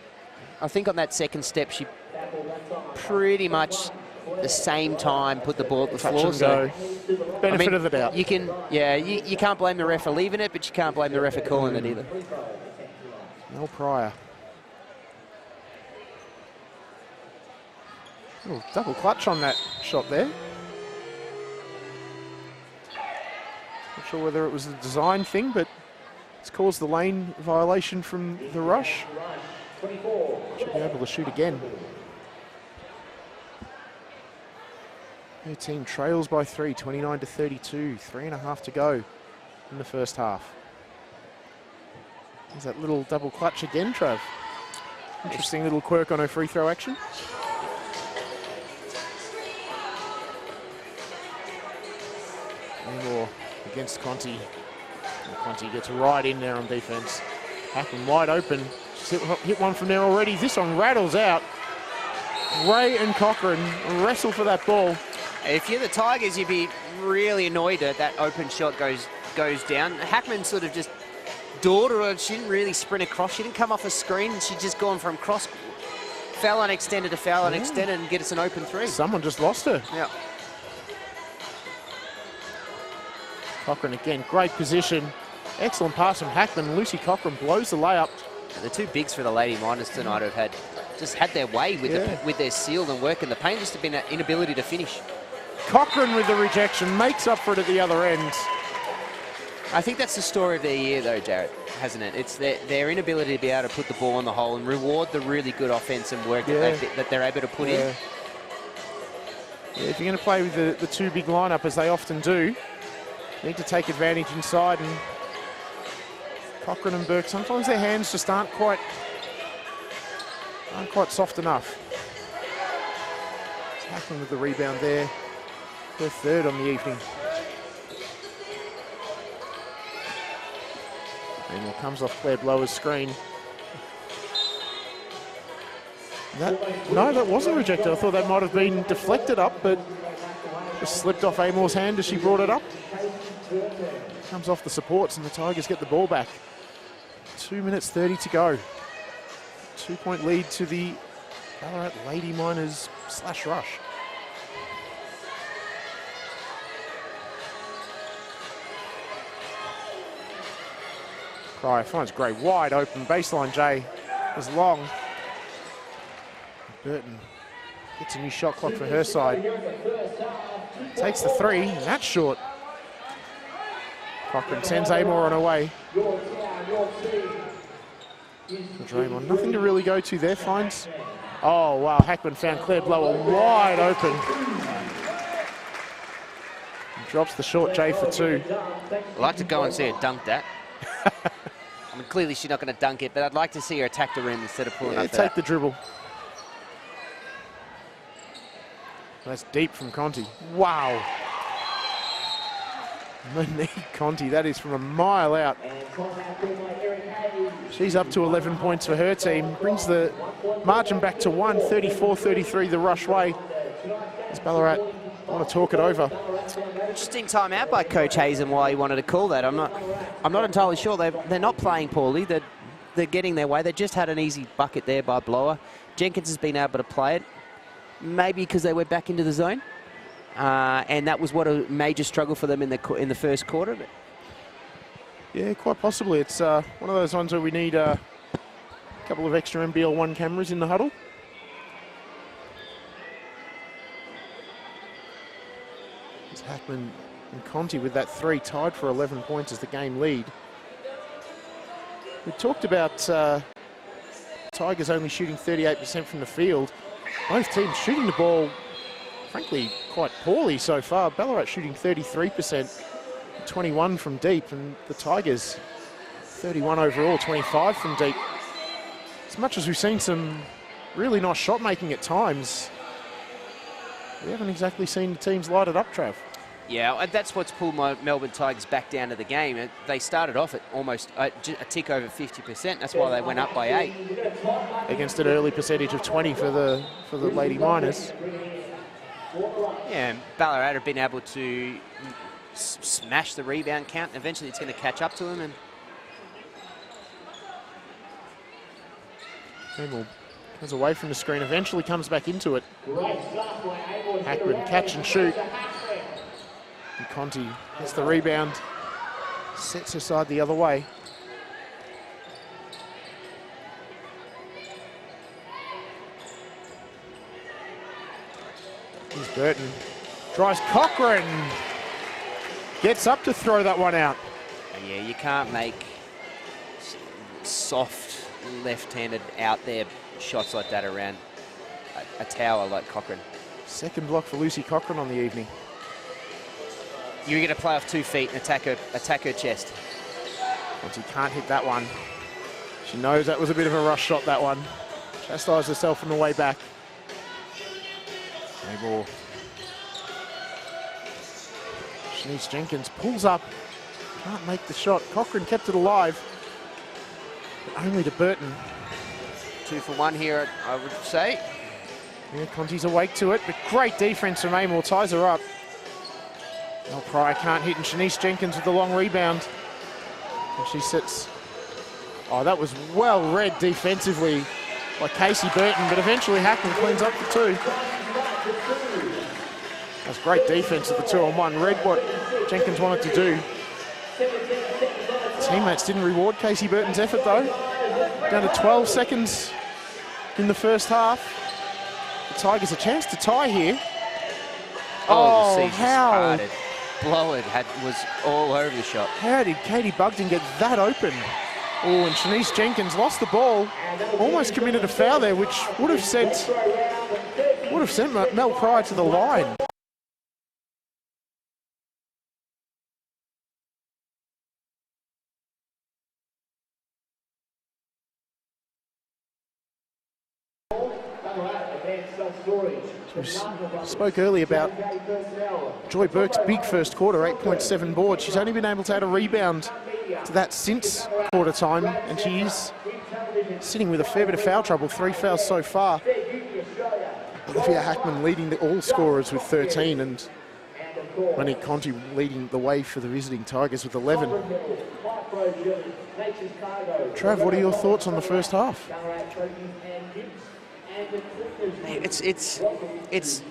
Speaker 2: I think on that second step she pretty much the same time put the ball at the floor.
Speaker 1: So benefit of the doubt.
Speaker 2: You can't blame the ref for leaving it, but you can't blame the ref for calling it either.
Speaker 1: Mel Pryor. Little double clutch on that shot there. Not sure whether it was a design thing, but it's caused the lane violation from the Rush. Should be able to shoot again. Her team trails by 3, 29-32. 3.5 to go in the first half. There's that little double clutch again, Trav. Interesting little quirk on her free throw action. More against Conti. And Conti gets right in there on defense. Hackman wide open. She's hit one from there already. This one rattles out. Ray and Cochran wrestle for that ball.
Speaker 2: If you're the Tigers, you'd be really annoyed that that open shot goes down. Hackman sort of just dawed her. She didn't really sprint across. She didn't come off a screen. She'd just gone from cross, foul unextended to foul unextended and get us an open three.
Speaker 1: Someone just lost her.
Speaker 2: Yeah.
Speaker 1: Cochran again, great position. Excellent pass from Hackman. Lucy Cochran blows the layup.
Speaker 2: The two bigs for the Lady Miners tonight have just had their way with their seal and work in the paint. Just have been an inability to finish.
Speaker 1: Cochran with the rejection makes up for it at the other end.
Speaker 2: I think that's the story of their year, though, Jared, hasn't it? It's their inability to be able to put the ball in the hole and reward the really good offense and work that they're able to put in.
Speaker 1: Yeah, if you're going to play with the two big lineup, as they often do, you need to take advantage inside. And Cochran and Burke, sometimes their hands just aren't quite soft enough. Hackman with the rebound there. Her third on the evening. And it comes off Claire Blower's screen. No, that wasn't rejected. I thought that might have been deflected up, but just slipped off Amor's hand as she brought it up. Comes off the supports and the Tigers get the ball back. 2 minutes 30 to go. 2-point lead to the Ballarat Lady Miners / Rush. Cryer finds Gray wide open. Baseline J is long. Burton gets a new shot clock for her side. Takes the three, and that's short. Cochran sends Amor on her way. Draymond, nothing to really go to there, finds. Oh, wow, Hackman found Claire Blower wide open. Drops the short J for two.
Speaker 2: I'd like to go and see her dunk that. I mean, clearly she's not going to dunk it, but I'd like to see her attack the rim instead of pulling up for
Speaker 1: take
Speaker 2: that.
Speaker 1: the dribble. That's deep from Conti. Wow. Monique Conti, that is from a mile out. She's up to 11 points for her team. Brings the margin back to 1, 34-33 the Rush way. As Ballarat want to talk it over.
Speaker 2: Interesting timeout by Coach Hazen why he wanted to call that. I'm not entirely sure. They're not playing poorly. They're getting their way. They just had an easy bucket there by Blower. Jenkins has been able to play it. Maybe because they went back into the zone. And that was what a major struggle for them in the first quarter.
Speaker 1: Yeah, quite possibly. It's one of those ones where we need a couple of extra NBL1 cameras in the huddle. It's Hackman and Conti with that three tied for 11 points as the game lead. We talked about Tigers only shooting 38% from the field. Both teams shooting the ball, frankly, quite poorly so far. Ballarat shooting 33%, 21 from deep, and the Tigers 31 overall, 25 from deep. As much as we've seen some really nice shot making at times, we haven't exactly seen the teams light it up, Trav.
Speaker 2: Yeah, that's what's pulled my Melbourne Tigers back down to the game. They started off at almost a tick over 50%. That's why they went up by 8.
Speaker 1: Against an early percentage of 20 for the Lady Miners.
Speaker 2: Yeah, and Ballarat have been able to smash the rebound count. Eventually it's going to catch up to them. And
Speaker 1: Hamill goes away from the screen, eventually comes back into it. Hackman catch and shoot. And Conti gets the rebound, sets her side the other way. Here's Burton. Tries Cochran. Gets up to throw that one out.
Speaker 2: Yeah, you can't make soft left-handed out there shots like that around a tower like Cochran.
Speaker 1: Second block for Lucy Cochrane on the evening.
Speaker 2: You're going to play off 2 feet and attack her chest.
Speaker 1: Conti can't hit that one. She knows that was a bit of a rush shot, that one. Chastised herself on the way back. No more. Shanice Jenkins pulls up. Can't make the shot. Cochrane kept it alive. But only to Burton.
Speaker 2: 2 for 1 here, I would say.
Speaker 1: Yeah, Conti's awake to it, but great defense from Amor, ties her up. Mel Pryor can't hit, and Shanice Jenkins with the long rebound. And she sits. Oh, that was well read defensively by Casey Burton, but eventually Hackman cleans up for 2. That's great defense at the 2-on-1. Read what Jenkins wanted to do. Teammates didn't reward Casey Burton's effort though. Down to 12 seconds in the first half. The Tigers a chance to tie here.
Speaker 2: Oh, the siege parted. Blowett was all over the shot.
Speaker 1: How did Katie Bugden get that open? Oh, and Shanice Jenkins lost the ball. Almost committed a foul there, which would have sent Mel Pryor to the line. We spoke earlier about Joy Burke's big first quarter, 8.7 boards. She's only been able to add a rebound to that since quarter time, and she is sitting with a fair bit of foul trouble, 3 fouls so far. Olivia Hackman leading the all scorers with 13, and Monique Conti leading the way for the visiting Tigers with 11. Trav, what are your thoughts on the first half?
Speaker 2: It's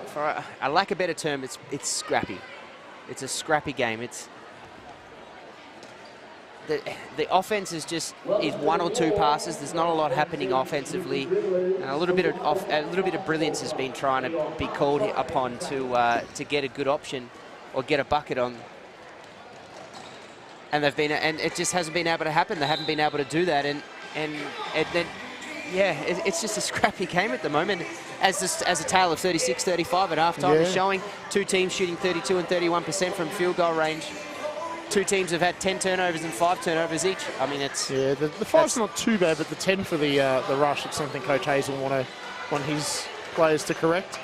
Speaker 2: for a lack of a better term, it's scrappy. It's a scrappy game. It's the offense is 1 or 2 passes. There's not a lot happening offensively, and a little bit of brilliance has been trying to be called upon to get a good option or get a bucket on. And it just hasn't been able to happen. They haven't been able to do that, and then. Yeah, it's just a scrappy game at the moment, as a tale of 36-35 at halftime is showing. 2 teams shooting 32 and 31% from field goal range. 2 teams have had 10 turnovers and 5 turnovers each. I mean, it's...
Speaker 1: Yeah, the 5's not too bad, but the 10 for the rush, it's something Coach Hayes will want his players to correct.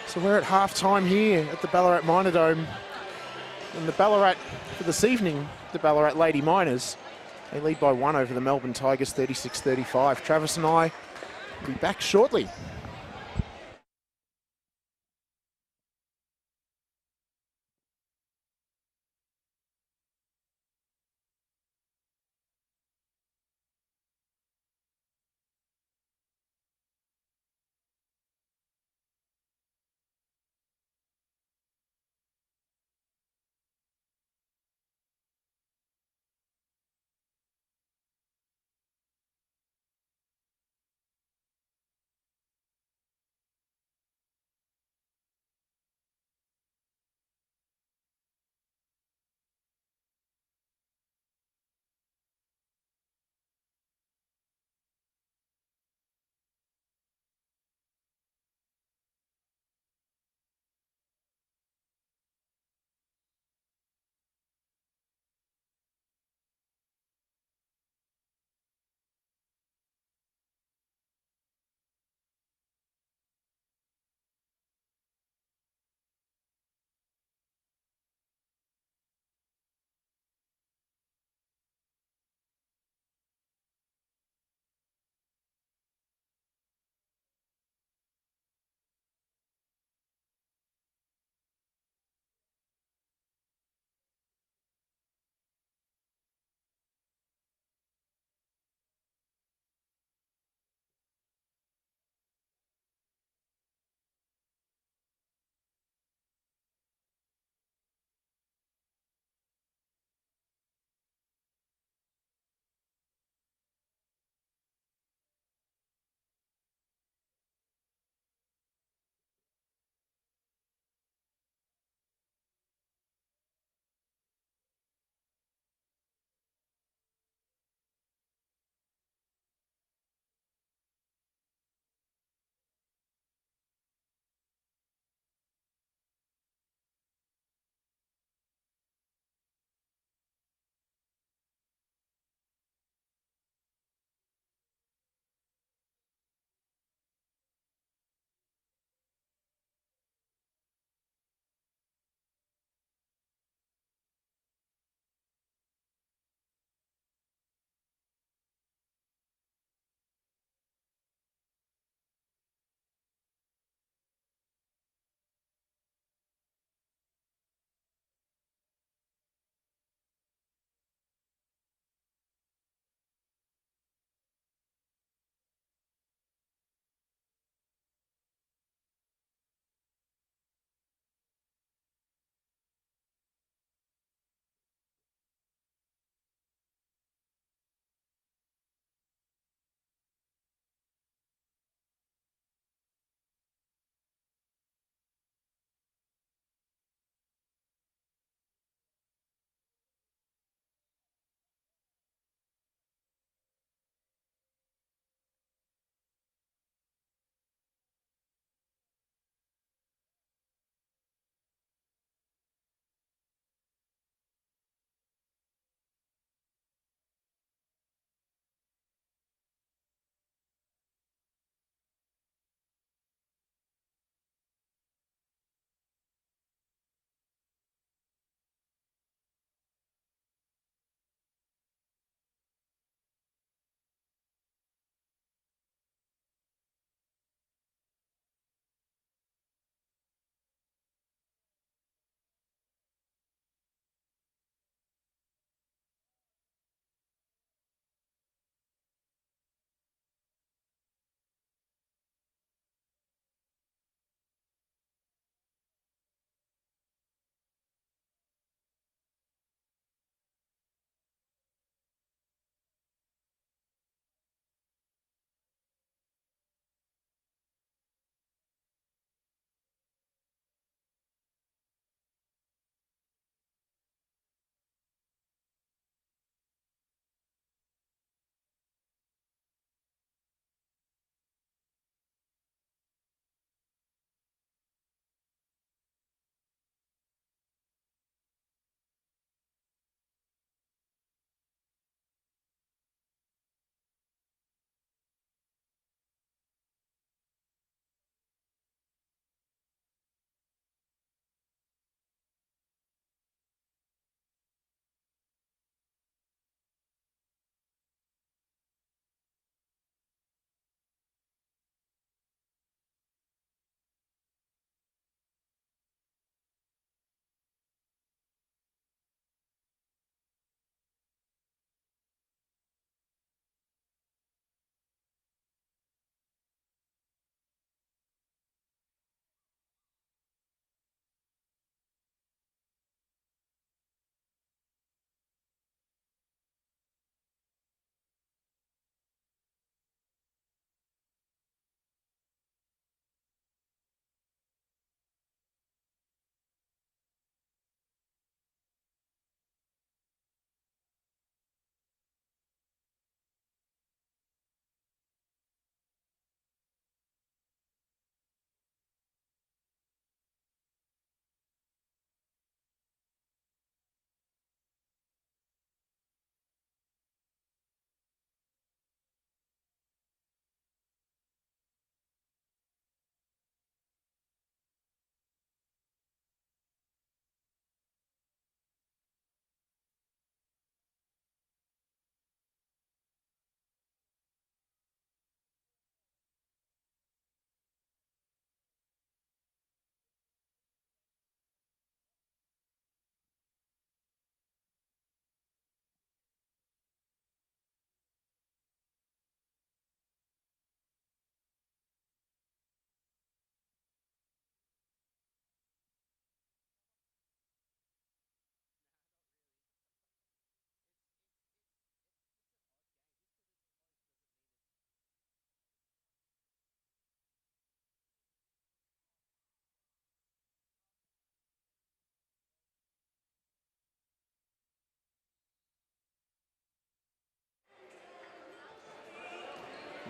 Speaker 1: So we're at halftime here at the Ballarat Minor Dome. And the Ballarat, for this evening, the Ballarat Lady Miners, they lead by 1 over the Melbourne Tigers, 36-35. Travis and I will be back shortly.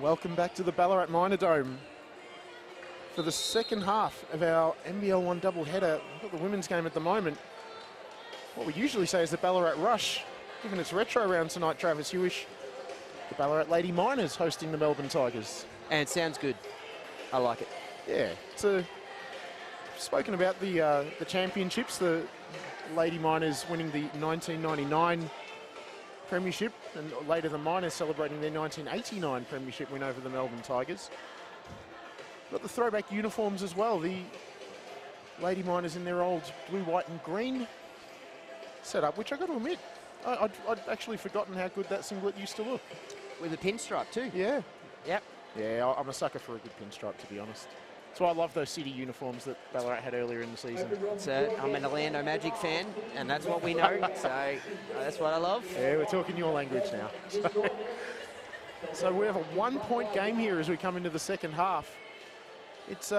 Speaker 1: Welcome back to the Ballarat Minor Dome for the second half of our NBL1 doubleheader. We've got the women's game at the moment. What we usually say is the Ballarat Rush, given its retro round tonight, Travis Hewish. The Ballarat Lady Miners hosting the Melbourne Tigers.
Speaker 2: And it sounds good. I like it.
Speaker 1: Yeah, spoken about the championships, the Lady Miners winning the 1999 Premiership, and later the Miners celebrating their 1989 Premiership win over the Melbourne Tigers. Got the throwback uniforms as well. The Lady Miners in their old blue, white and green setup, which I got to admit, I'd actually forgotten how good that singlet used to look.
Speaker 2: With a pinstripe too.
Speaker 1: Yeah.
Speaker 2: Yep.
Speaker 1: Yeah, I'm a sucker for a good pinstripe, to be honest. That's why I love those city uniforms that Ballarat had earlier in the season.
Speaker 2: So I'm an Orlando Magic fan, and that's what we know. So that's what I love.
Speaker 1: Yeah, we're talking your language now. So we have a 1-point game here as we come into the second half. It's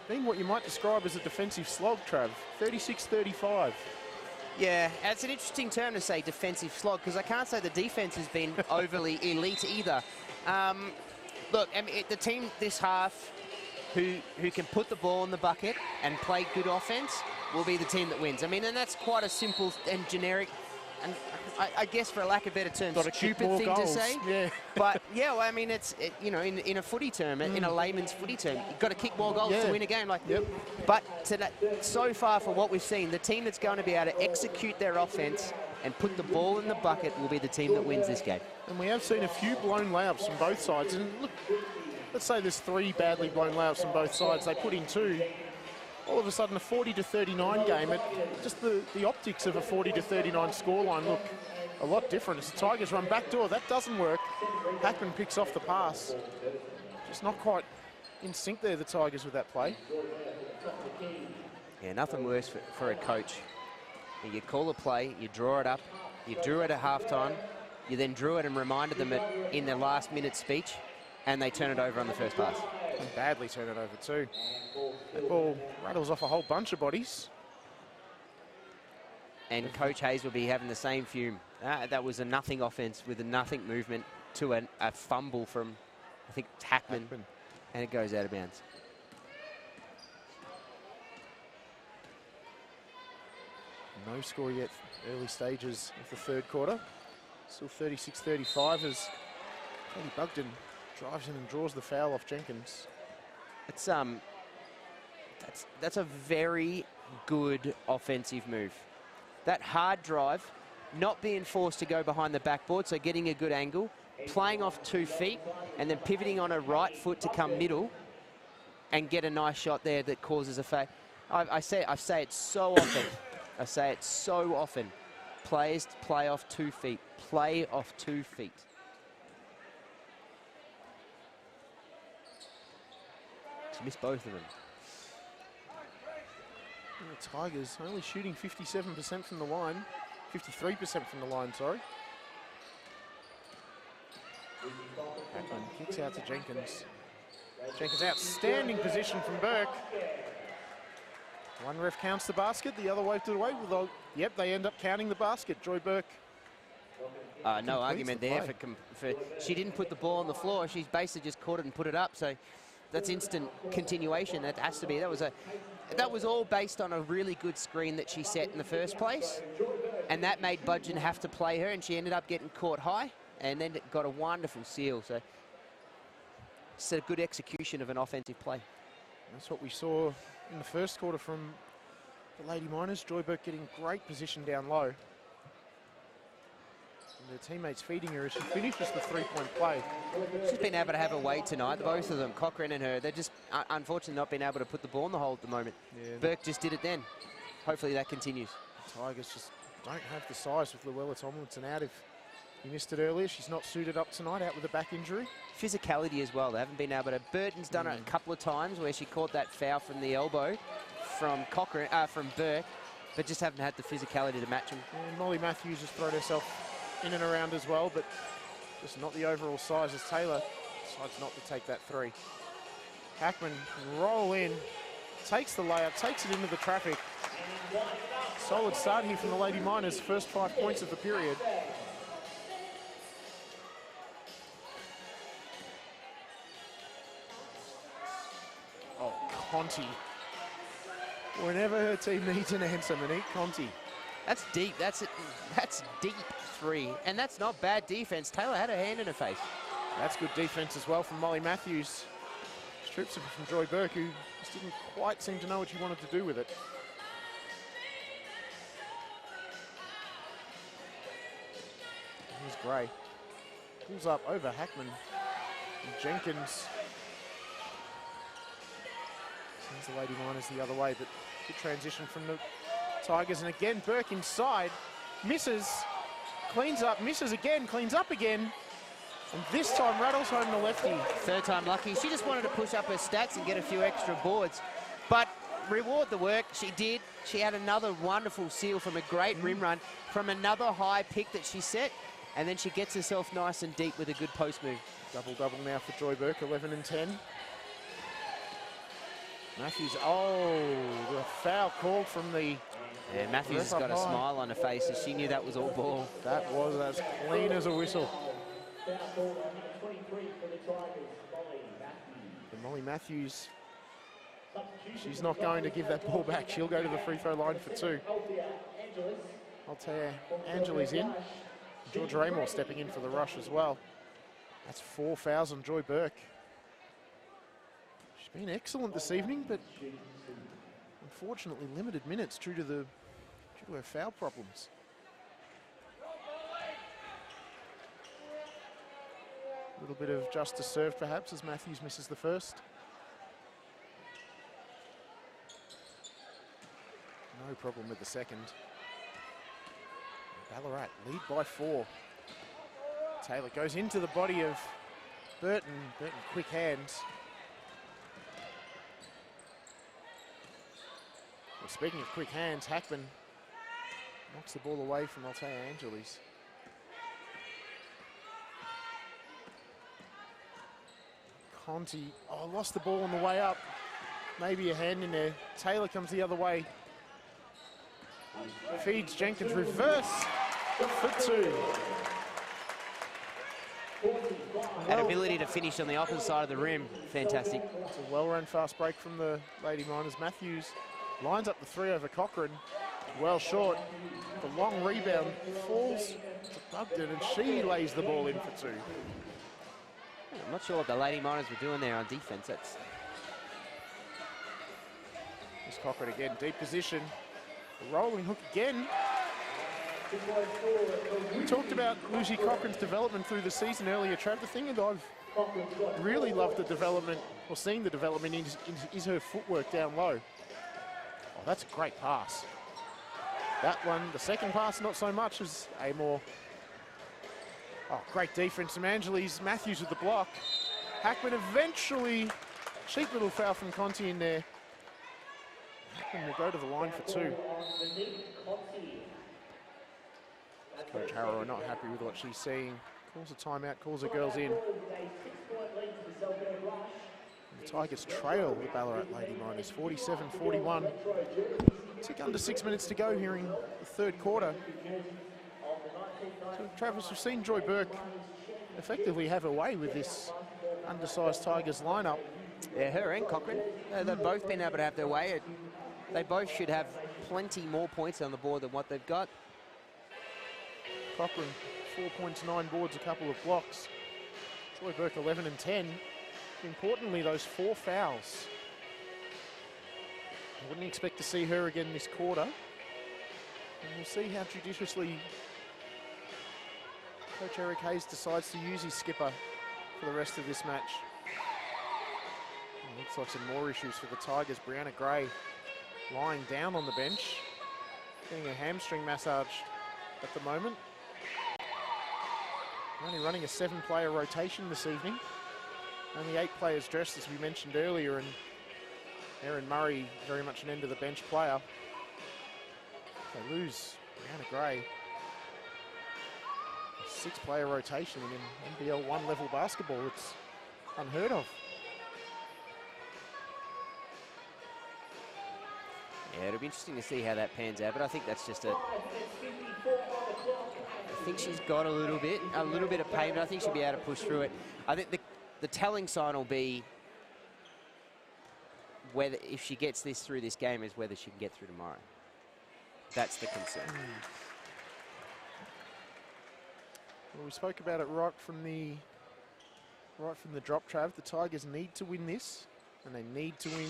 Speaker 1: been what you might describe as a defensive slog, Trav. 36-35.
Speaker 2: Yeah, it's an interesting term to say defensive slog, because I can't say the defense has been overly elite either. Look, I mean, the team this half who can put the ball in the bucket and play good offense will be the team that wins. I mean, and that's quite a simple and generic, and I guess for a lack of better terms, stupid thing to say.
Speaker 1: Yeah.
Speaker 2: But yeah, well, I mean, it's you know, in a footy term, in a layman's footy term, you've got to kick more goals to win a game. Like, but so far for what we've seen, the team that's going to be able to execute their offense and put the ball in the bucket will be the team that wins this game. And
Speaker 1: we have seen a few blown layups from both sides. And look, let's say there's 3 badly blown layups from both sides. They put in 2. All of a sudden, a 40-39 game. Just the optics of a 40-39 scoreline look a lot different. As the Tigers run backdoor, that doesn't work. Hackman picks off the pass. Just not quite in sync there, the Tigers, with that play.
Speaker 2: Yeah, nothing worse for a coach. You call a play, you draw it up, you drew it at halftime, you then drew it and reminded them in their last-minute speech, and they turn it over on the first pass.
Speaker 1: And badly turn it over too. That ball rattles off a whole bunch of bodies.
Speaker 2: And Coach Hayes will be having the same fume. That was a nothing offense with a nothing movement to a fumble from, I think, Hackman. And it goes out of bounds.
Speaker 1: No score yet, early stages of the third quarter. Still 36-35 as Tony Bugden drives in and draws the foul off Jenkins.
Speaker 2: It's that's a very good offensive move. That hard drive, not being forced to go behind the backboard, so getting a good angle, playing off 2 feet, and then pivoting on a right foot to come middle and get a nice shot there that causes a foul. I say it so often. I say it so often. Players play off 2 feet. Play off 2 feet. Just missed both of them.
Speaker 1: And the Tigers only shooting 57% from the line. 53% from the line, sorry. Hackman kicks out to Jenkins. Jenkins, outstanding position from Burke. One ref counts the basket, the other waved it away. Yep, they end up counting the basket. Joy Burke.
Speaker 2: No argument there for she didn't put the ball on the floor. She's basically just caught it and put it up. So that's instant continuation. That has to be. That was all based on a really good screen that she set in the first place, and that made Budgeon have to play her, and she ended up getting caught high, and then got a wonderful seal. So it's a good execution of an offensive play.
Speaker 1: That's what we saw in the first quarter from the Lady Miners. Joy Burke getting great position down low. And her teammates feeding her as she finishes the 3-point play.
Speaker 2: She's been able to have a way tonight, both of them, Cochrane and her. They're just unfortunately not been able to put the ball in the hole at the moment. Yeah, Burke just did it then. Hopefully that continues.
Speaker 1: The Tigers just don't have the size with Luella Tomlinson out. If you missed it earlier, she's not suited up tonight, out with a back injury.
Speaker 2: Physicality as well. They haven't been able to. Burton's done it a couple of times where she caught that foul from the elbow from from Burke, but just haven't had the physicality to match them.
Speaker 1: And Molly Matthews has thrown herself in and around as well, but just not the overall size as Taylor decides not to take that 3. Hackman can roll in, takes the layup, takes it into the traffic. Solid start here from the Lady Miners, first 5 points of the period. Conti. Whenever her team needs an answer, Monique Conti.
Speaker 2: That's deep. That's deep 3. And that's not bad defense. Taylor had her hand in her face.
Speaker 1: That's good defense as well from Molly Matthews. Strips it from Joy Burke, who just didn't quite seem to know what she wanted to do with it. Here's Gray. Pulls up over Hackman. And Jenkins. Sends the Lady Miners the other way, but good transition from the Tigers. And again, Burke inside. Misses. Cleans up. Misses again. Cleans up again. And this time rattles home the lefty.
Speaker 2: Third time lucky. She just wanted to push up her stats and get a few extra boards. But reward the work. She did. She had another wonderful seal from a great rim run from another high pick that she set. And then she gets herself nice and deep with a good post move.
Speaker 1: Double-double now for Joy Burke, 11 and 10. Matthews, oh, the foul call from the...
Speaker 2: Yeah, Matthews has got a smile on her face as she knew that was all ball.
Speaker 1: That was as clean as a whistle. For Molly Matthews, she's not going to give that ball back. She'll go to the free throw line for 2. Althea Angeles in. George Raymore stepping in for the rush as well. That's 4 fouls on Joy Burke. She's been excellent this evening, but unfortunately limited minutes due to her foul problems. A little bit of justice served perhaps as Matthews misses the first. No problem with the second. Ballarat lead by 4. Taylor goes into the body of Burton. Burton quick hands. Well, speaking of quick hands, Hackman knocks the ball away from Althea Angeles. Conti, oh, lost the ball on the way up. Maybe a hand in there. Taylor comes the other way. Feeds Jenkins, reverse for 2.
Speaker 2: That ability to finish on the opposite side of the rim, fantastic.
Speaker 1: It's a well-run fast break from the Lady Miners. Matthews lines up the 3 over Cochrane. Well short. The long rebound falls to Bugden and she lays the ball in for 2.
Speaker 2: I'm not sure what the Lady Miners were doing there on defense. That's...
Speaker 1: Here's Cochrane again, deep position. The rolling hook again. We talked about Lucy Cochrane's development through the season earlier, Trav. The thing that I've really loved the development, or seen the development, is her footwork down low. Oh, that's a great pass. That one, the second pass, not so much as Amor. Oh, great defense from Angeles. Matthews with the block. Hackman eventually, cheap little foul from Conti in there. Hackman will go to the line for 2. Coach Harrow are not happy with what she's seeing. Calls a timeout, calls the girls in. And the Tigers trail the Ballarat Lady Miners, 47-41. Tick under 6 minutes to go here in the third quarter. So, Travis, we've seen Joy Burke effectively have her way with this undersized Tigers lineup.
Speaker 2: Yeah, her and Cochrane, they've both been able to have their way. They both should have plenty more points on the board than what they've got.
Speaker 1: Cochrane, 4 points, 9 boards, a couple of blocks. Joy Burke, 11 and 10. Importantly, those 4 fouls. I wouldn't expect to see her again this quarter. And we'll see how judiciously Coach Eric Hayes decides to use his skipper for the rest of this match. Looks like some more issues for the Tigers. Brianna Gray lying down on the bench, getting a hamstring massage at the moment. Only running a 7-player rotation this evening. Only 8 players dressed, as we mentioned earlier, and Erin Murray very much an end-of-the-bench player. They lose Brianna Gray. A 6-player rotation in NBL1 level basketball. It's unheard of.
Speaker 2: Yeah, it'll be interesting to see how that pans out, but I think that's just a... I think she's got a little bit of pain, but I think she'll be able to push through it. I think the telling sign will be whether, if she gets this through this game, is whether she can get through tomorrow. That's the concern.
Speaker 1: Well, we spoke about it right from the drop, Trav. The Tigers need to win this, and they need to win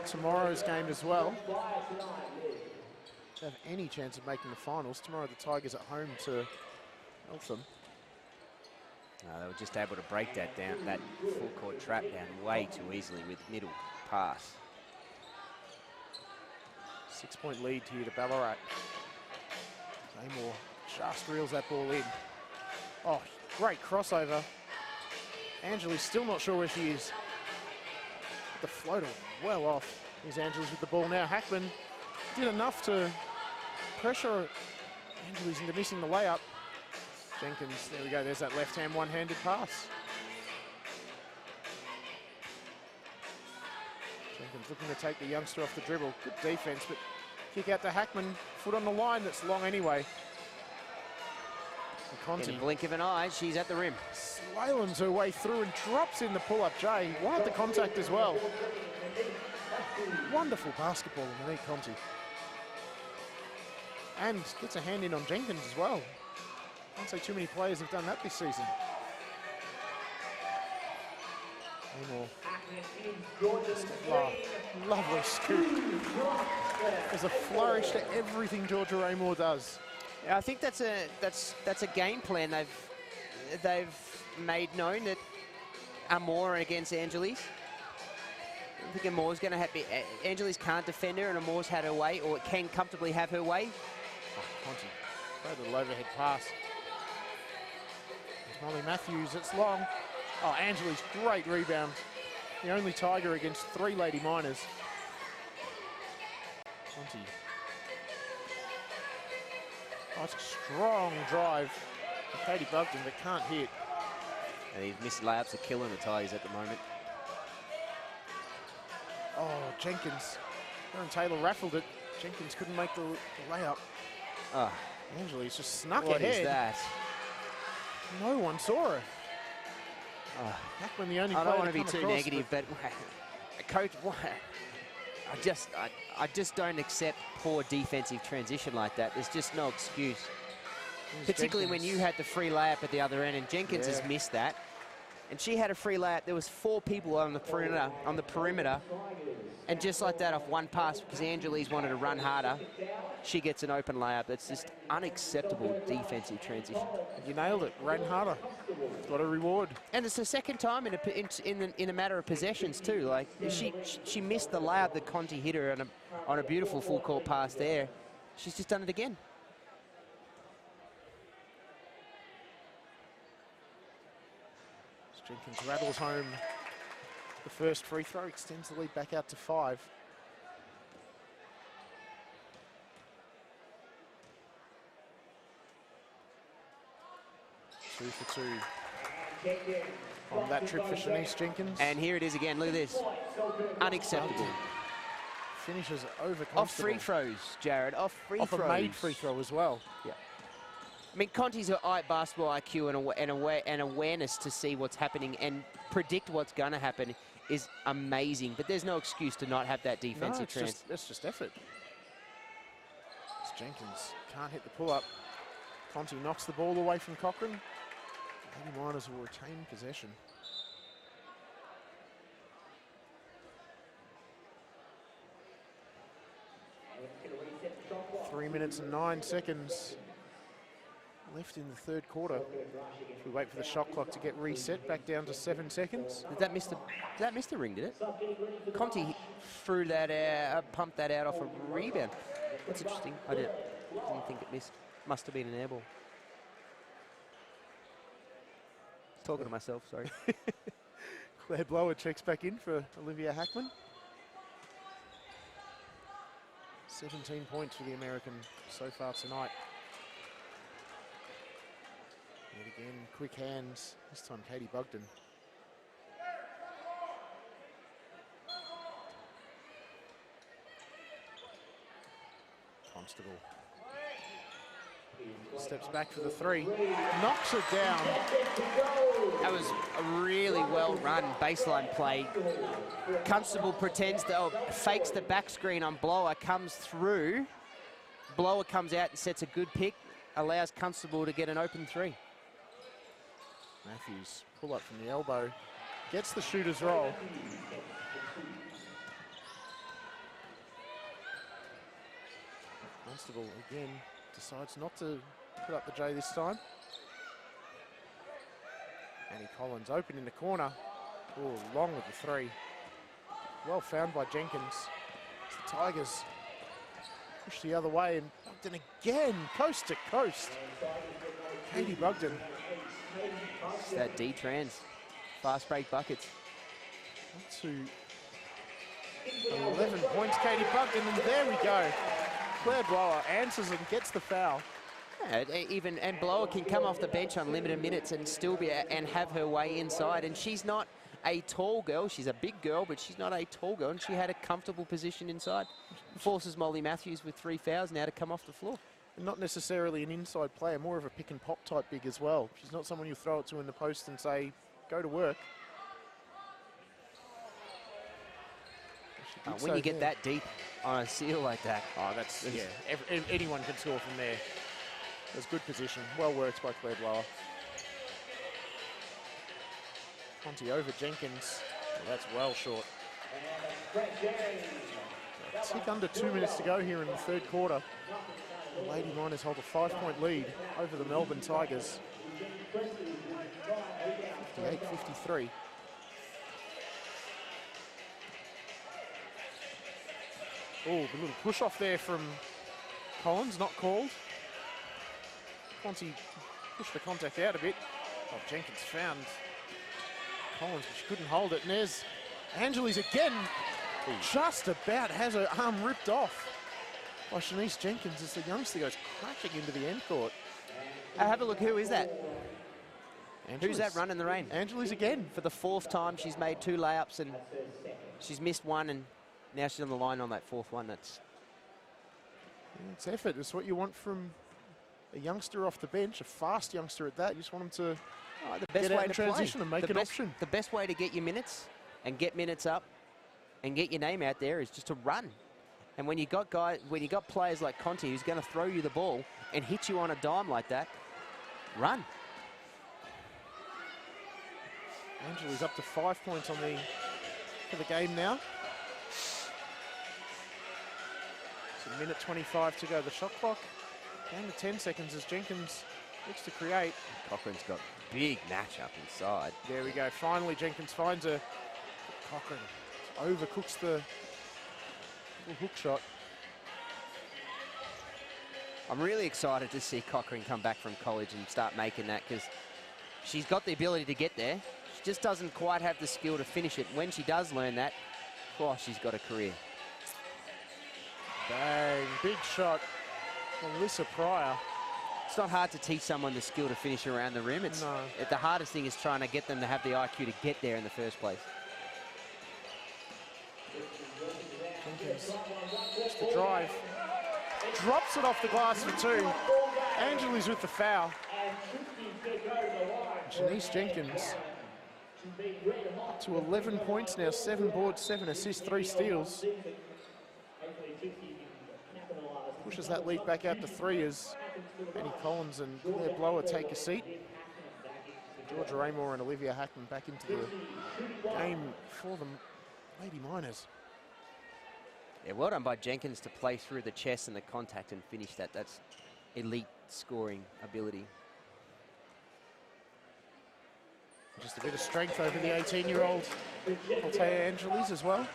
Speaker 1: tomorrow's game as well. To have any chance of making the finals. Tomorrow the Tigers at home to Eltham.
Speaker 2: They were just able to break that down, that full court trap down way too easily with middle pass.
Speaker 1: 6-point lead here to Ballarat. Amor just reels that ball in. Oh, great crossover. Angeli's still not sure where she is. The floater well off. Here's Angelis with the ball now. Hackman did enough to pressure Angelis into missing the layup. Jenkins, there we go, there's that left-hand one-handed pass. Jenkins looking to take the youngster off the dribble. Good defense, but kick out to Hackman. Foot on the line, that's long anyway.
Speaker 2: In a blink of an eye, she's at the rim.
Speaker 1: Slaloms her way through and drops in the pull-up J. Wanted the contact as well. Wonderful basketball in Monique Conti. And gets a hand in on Jenkins as well. Can't say too many players have done that this season. Amor. Lovely scoop. There's a flourish to everything Georgia Amor does.
Speaker 2: Yeah, I think that's a game plan they've made known, that Amor against Angelis. I think Amor's going to have Angelis can't defend her, and Amor's had her way, or can comfortably have her way.
Speaker 1: Oh, Conti, throw the little overhead pass. Molly Matthews, it's long. Oh, Angelis, great rebound. The only Tiger against 3 Lady Miners. Conti. Oh, it's a strong drive for Katie Bugden, but can't hit.
Speaker 2: And these missed layups are killing the Tigers at the moment.
Speaker 1: Oh, Jenkins. Aaron Taylor raffled it. Jenkins couldn't make the layup.
Speaker 2: Oh,
Speaker 1: Angelis just snuck
Speaker 2: what
Speaker 1: ahead.
Speaker 2: Is that?
Speaker 1: No one saw her. Hackman, the only
Speaker 2: I
Speaker 1: player
Speaker 2: don't want to be too
Speaker 1: across,
Speaker 2: negative, but coach, I just don't accept poor defensive transition like that. There's just no excuse. Particularly when you had the free layup at the other end, and Jenkins has missed that. And she had a free layup. There was 4 people on the perimeter, and just like that, off one pass, because Angelis wanted to run harder, she gets an open layup. That's just unacceptable defensive transition.
Speaker 1: You nailed it. Ran harder. Got a reward.
Speaker 2: And it's the second time in a matter of possessions too. Like she missed the layup that Conti hit her on a beautiful full court pass there. She's just done it again.
Speaker 1: Jenkins rattles home the first free throw, extends the lead back out to 5. Two for 2 on that trip for Shanice Jenkins.
Speaker 2: And here it is again. Look at this. Unacceptable.
Speaker 1: Finishes over Constable.
Speaker 2: Off free throws, Jared. Off free throws.
Speaker 1: Off a made free throw as well.
Speaker 2: Yeah. I mean, Conti's basketball IQ and awareness to see what's happening and predict what's going to happen is amazing. But there's no excuse to not have that defensive trance.
Speaker 1: That's just effort. It's Jenkins can't hit the pull-up. Conti knocks the ball away from Cochrane. Lady Miners will retain possession. Three minutes and 9 seconds left in the third quarter. If we wait for the shot clock to get reset back down to 7 seconds.
Speaker 2: Did that miss the ring, did it? Conti threw that out, pumped that out off a rebound. That's interesting. I didn't think it missed. Must have been an air ball. Talking to myself, sorry.
Speaker 1: Claire Blower checks back in for Olivia Hackman. 17 points for the American so far tonight. And again, quick hands, this time Katie Bugden. Constable. Steps back for the 3. Knocks it down.
Speaker 2: That was a really well-run baseline play. Constable pretends to, fakes the back screen on Blower, comes through. Blower comes out and sets a good pick, allows Constable to get an open three.
Speaker 1: Matthews, pull up from the elbow, gets the shooter's roll. Constable again decides not to put up the J this time. Annie Collins open in the corner. Oh, long with the three. Well found by Jenkins. It's the Tigers push the other way, and Bugden again, coast to coast. Katie Bugden.
Speaker 2: It's that D-trans, fast break buckets.
Speaker 1: Up to 11 points, Katie Bugden, and there we go. Claire Blower answers and gets the foul.
Speaker 2: Yeah, and Blower can come off the bench on limited minutes and still be and have her way inside. And she's not a tall girl. She's a big girl, but she's not a tall girl. And she had a comfortable position inside. Forces Molly Matthews with 3 fouls now to come off the floor.
Speaker 1: And not necessarily an inside player, more of a pick and pop type big as well. She's not someone you throw it to in the post and say, go to work.
Speaker 2: When you get that deep on a seal like that.
Speaker 1: Oh, that's, yeah, anyone can score from there. There's good position. Well worked by Claire Blower. Conti over Jenkins. Well, that's well short. A tick under 2 minutes to go here in the third quarter. The Lady Miners hold a 5-point lead over the Melbourne Tigers. 58-53. Oh, the little push off there from Collins, not called. Conti pushed the contact out a bit. Oh, Jenkins found Collins, but she couldn't hold it. And there's Angeles again. Just about has her arm ripped off by Shanice Jenkins as the youngster goes crashing into the end court.
Speaker 2: Have a look, who is that?
Speaker 1: Angeles.
Speaker 2: Who's that running the rain?
Speaker 1: Angeles again.
Speaker 2: For the 4th time, she's made 2 layups and she's missed 1, and now she's on the line on that 4th one. It's
Speaker 1: effort. It's what you want from a youngster off the bench, a fast youngster at that. You just want them to
Speaker 2: the best
Speaker 1: get out
Speaker 2: way
Speaker 1: in
Speaker 2: to
Speaker 1: transition
Speaker 2: play.
Speaker 1: and make an option.
Speaker 2: The best way to get your minutes and get minutes up and get your name out there is just to run. And when you got players like Conti who's going to throw you the ball and hit you on a dime like that, run.
Speaker 1: Angeles up to 5 points on for the game now. It's a minute 25 to go. The shot clock down to 10 seconds as Jenkins looks to create.
Speaker 2: Cochrane's got big matchup inside.
Speaker 1: There we go. Finally, Jenkins finds her. Cochrane overcooks the little hook shot.
Speaker 2: I'm really excited to see Cochrane come back from college and start making that, because she's got the ability to get there. She just doesn't quite have the skill to finish it. When she does learn that, oh, she's got a career.
Speaker 1: Bang, big shot. Alyssa Pryor.
Speaker 2: It's not hard to teach someone the skill to finish around the rim. The hardest thing is trying to get them to have the IQ to get there in the first place.
Speaker 1: Jenkins, just the drive. Drops it off the glass for 2. Angeles with the foul. Shanice Jenkins up to 11 points now, 7 boards, 7 assists, 3 steals. Pushes that lead back out to 3 as Annie Collins and Claire Blower take a seat. Georgia Raymore and Olivia Hackman back into the game for the Lady Miners.
Speaker 2: Yeah, well done by Jenkins to play through the chest and the contact and finish that. That's elite scoring ability.
Speaker 1: Just a bit of strength over the 18-year-old Altea Angeles as well.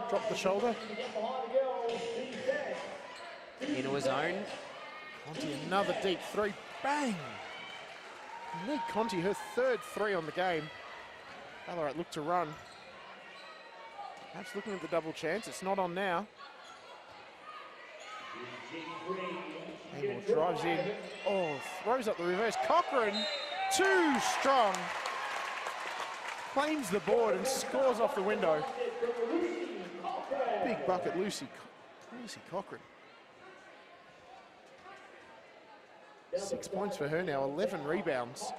Speaker 1: Drop the shoulder.
Speaker 2: Into his own.
Speaker 1: Conti, another deep 3. Bang! Nick Conti, her 3rd 3 on the game. Ballarat look to run. Perhaps looking at the double chance. It's not on now. Haymore drives in. Oh, throws up the reverse. Cochrane, too strong. Claims the board and scores off the window. Big bucket, Lucy Cochrane. 6 points for her now, 11 rebounds.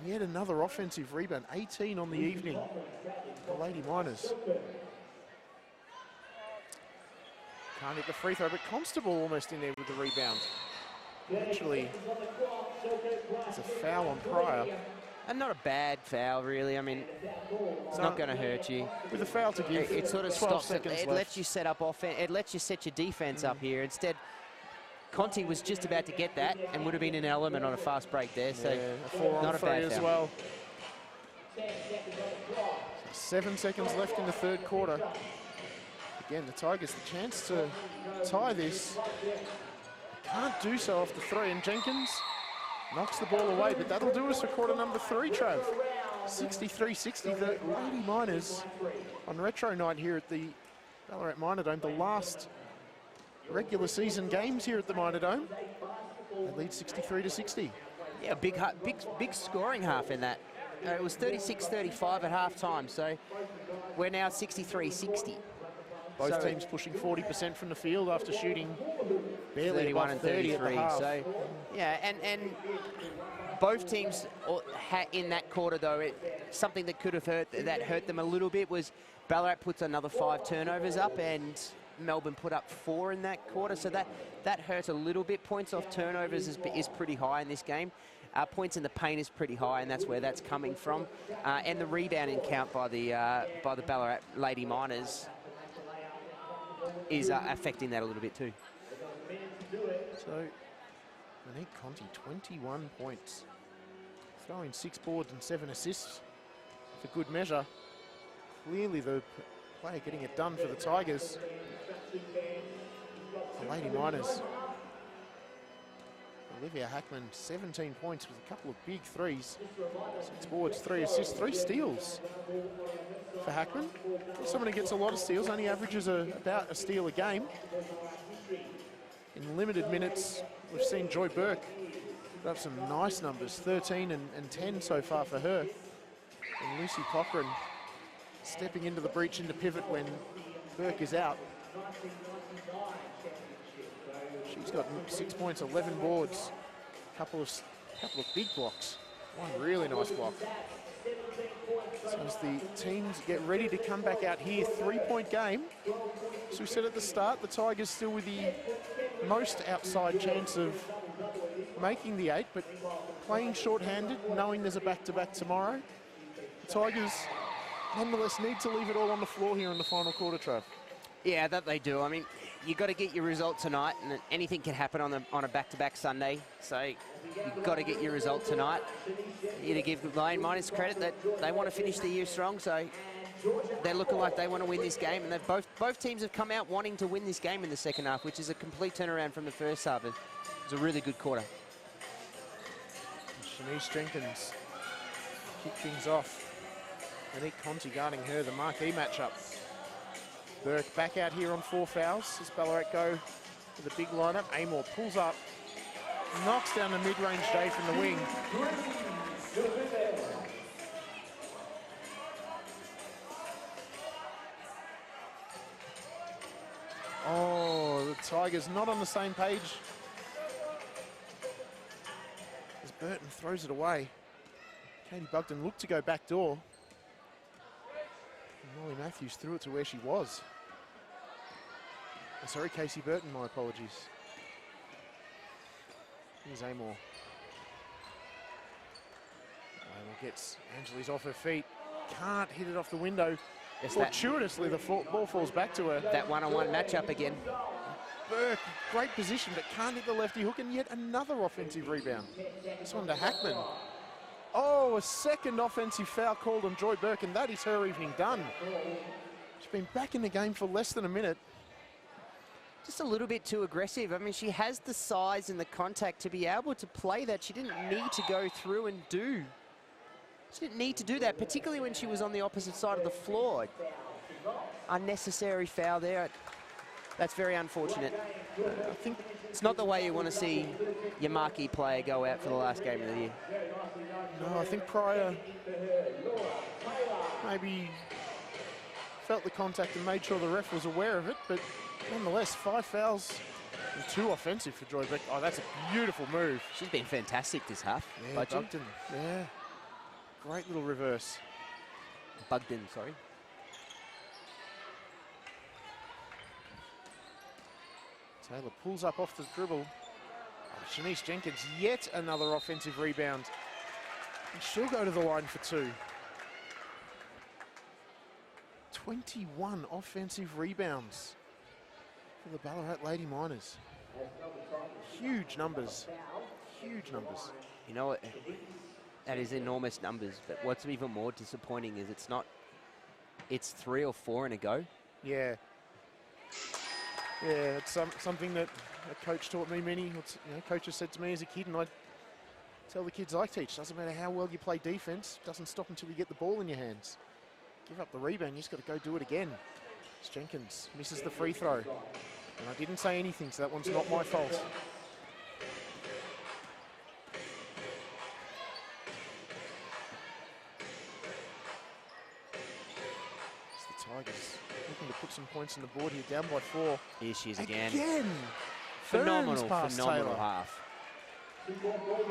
Speaker 1: Yet another offensive rebound, 18 on the evening. The Lady Miners. Can't hit the free throw, but Constable almost in there with the rebound. Actually, it's a foul on Pryor.
Speaker 2: And not a bad foul, really. I mean, it's not going to hurt you.
Speaker 1: With a foul to give,
Speaker 2: it sort of
Speaker 1: 12
Speaker 2: stops it.
Speaker 1: seconds
Speaker 2: It
Speaker 1: left.
Speaker 2: lets you set up offense. It lets you set your defense up here. Instead, Conti was just about to get that and would have been an element on a fast break there. So,
Speaker 1: a 4
Speaker 2: not
Speaker 1: on
Speaker 2: a
Speaker 1: 3
Speaker 2: bad
Speaker 1: as
Speaker 2: foul.
Speaker 1: well. 7 seconds left in the third quarter. Again, the Tigers the chance to tie this. Can't do so off the 3, and Jenkins knocks the ball away, but that'll do us for quarter number 3, Trav. 63-60, the Lady Miners on retro night here at the Ballarat Minor Dome, the last regular season games here at the Minor Dome. They lead 63-60.
Speaker 2: Yeah, big scoring half in that. It was 36-35 at half time, so we're now 63-60.
Speaker 1: Both teams pushing 40% from the field after shooting barely
Speaker 2: 31
Speaker 1: above
Speaker 2: and
Speaker 1: 30 at the
Speaker 2: 33.
Speaker 1: half.
Speaker 2: So, yeah, and both teams in that quarter, though, something that could have hurt them a little bit was Ballarat puts another 5 turnovers up, and Melbourne put up 4 in that quarter. So that hurt a little bit. Points off turnovers is pretty high in this game. Points in the paint is pretty high, and that's where that's coming from. And the rebounding count by the Ballarat Lady Miners is affecting that a little bit too.
Speaker 1: So, Monique Conti, 21 points. Throwing 6 boards and 7 assists for good measure. Clearly the player getting it done for the Tigers. The Lady Miners. Olivia Hackman, 17 points with a couple of big threes. 6 boards, 3 assists, 3 steals for Hackman. Someone who gets a lot of steals, only averages about a steal a game. In limited minutes, we've seen Joy Burke put up some nice numbers, 13 and 10 so far for her. And Lucy Cochran stepping into the breach into pivot when Burke is out. She's got 6 points, 11 boards, couple of big blocks, one really nice block. So as the teams get ready to come back out here, 3-point game. So we said at the start, the Tigers still with the most outside chance of making the 8, but playing short-handed, knowing there's a back-to-back tomorrow. The Tigers nonetheless need to leave it all on the floor here in the final quarter, Trav. Yeah,
Speaker 2: that they do. I mean, you've got to get your result tonight, and anything can happen on a back-to-back Sunday. So you've got to get your result tonight. You to give the Lane Miners credit that they want to finish the year strong. So they're looking like they want to win this game, and they've both teams have come out wanting to win this game in the second half, which is a complete turnaround from the first half. It was a really good quarter.
Speaker 1: Shanice Jenkins kick things off. Monique Conti guarding her, the marquee matchup. Burke back out here on 4 fouls as Ballarat go to the big lineup. Amor pulls up, knocks down the mid-range Day from the wing. Oh, the Tigers not on the same page as Burton throws it away. Katie Bugden looked to go back door. And Molly Matthews threw it to where she was. Oh, sorry, Casey Burton, my apologies. Here's Amor. Amor gets Angeles off her feet. Can't hit it off the window.
Speaker 2: Yes,
Speaker 1: fortuitously, the ball falls back to her.
Speaker 2: That one-on-one matchup again.
Speaker 1: Burke, great position, but can't hit the lefty hook, and yet another offensive rebound. This one to Hackman. Oh, a second offensive foul called on Joy Burke, and that is her evening done. She's been back in the game for less than a minute.
Speaker 2: Just a little bit too aggressive. I mean, she has the size and the contact to be able to play that. She didn't need to go through and do. She didn't need to do that, particularly when she was on the opposite side of the floor. Unnecessary foul there. That's very unfortunate. I think it's not the way you want to see your marquee player go out for the last game of the year.
Speaker 1: No, I think Pryor maybe felt the contact and made sure the ref was aware of it, but nonetheless, 5 fouls And too offensive for Joy Beck. Oh, that's a beautiful move.
Speaker 2: She's been fantastic this half.
Speaker 1: Yeah,
Speaker 2: Budgeon.
Speaker 1: Bugden. Yeah. Great little reverse.
Speaker 2: Bugden, sorry.
Speaker 1: Taylor pulls up off the dribble. Oh, Shanice Jenkins, yet another offensive rebound. And she'll go to the line for 2. 21 offensive rebounds for the Ballarat Lady Miners. Huge numbers. Huge numbers.
Speaker 2: You know what? That is enormous numbers, but what's even more disappointing is it's 3 or 4 in a go.
Speaker 1: Yeah. Yeah, it's something that a coach taught me coaches said to me as a kid, and I tell the kids I teach, doesn't matter how well you play defense, doesn't stop until you get the ball in your hands. Give up the rebound, you just got to go do it again. It's Jenkins misses the free throw. And I didn't say anything, so that one's not my fault. It's the Tigers looking to put some points on the board here, down by 4.
Speaker 2: Here she is again.
Speaker 1: Phenomenal
Speaker 2: Phenomenal half.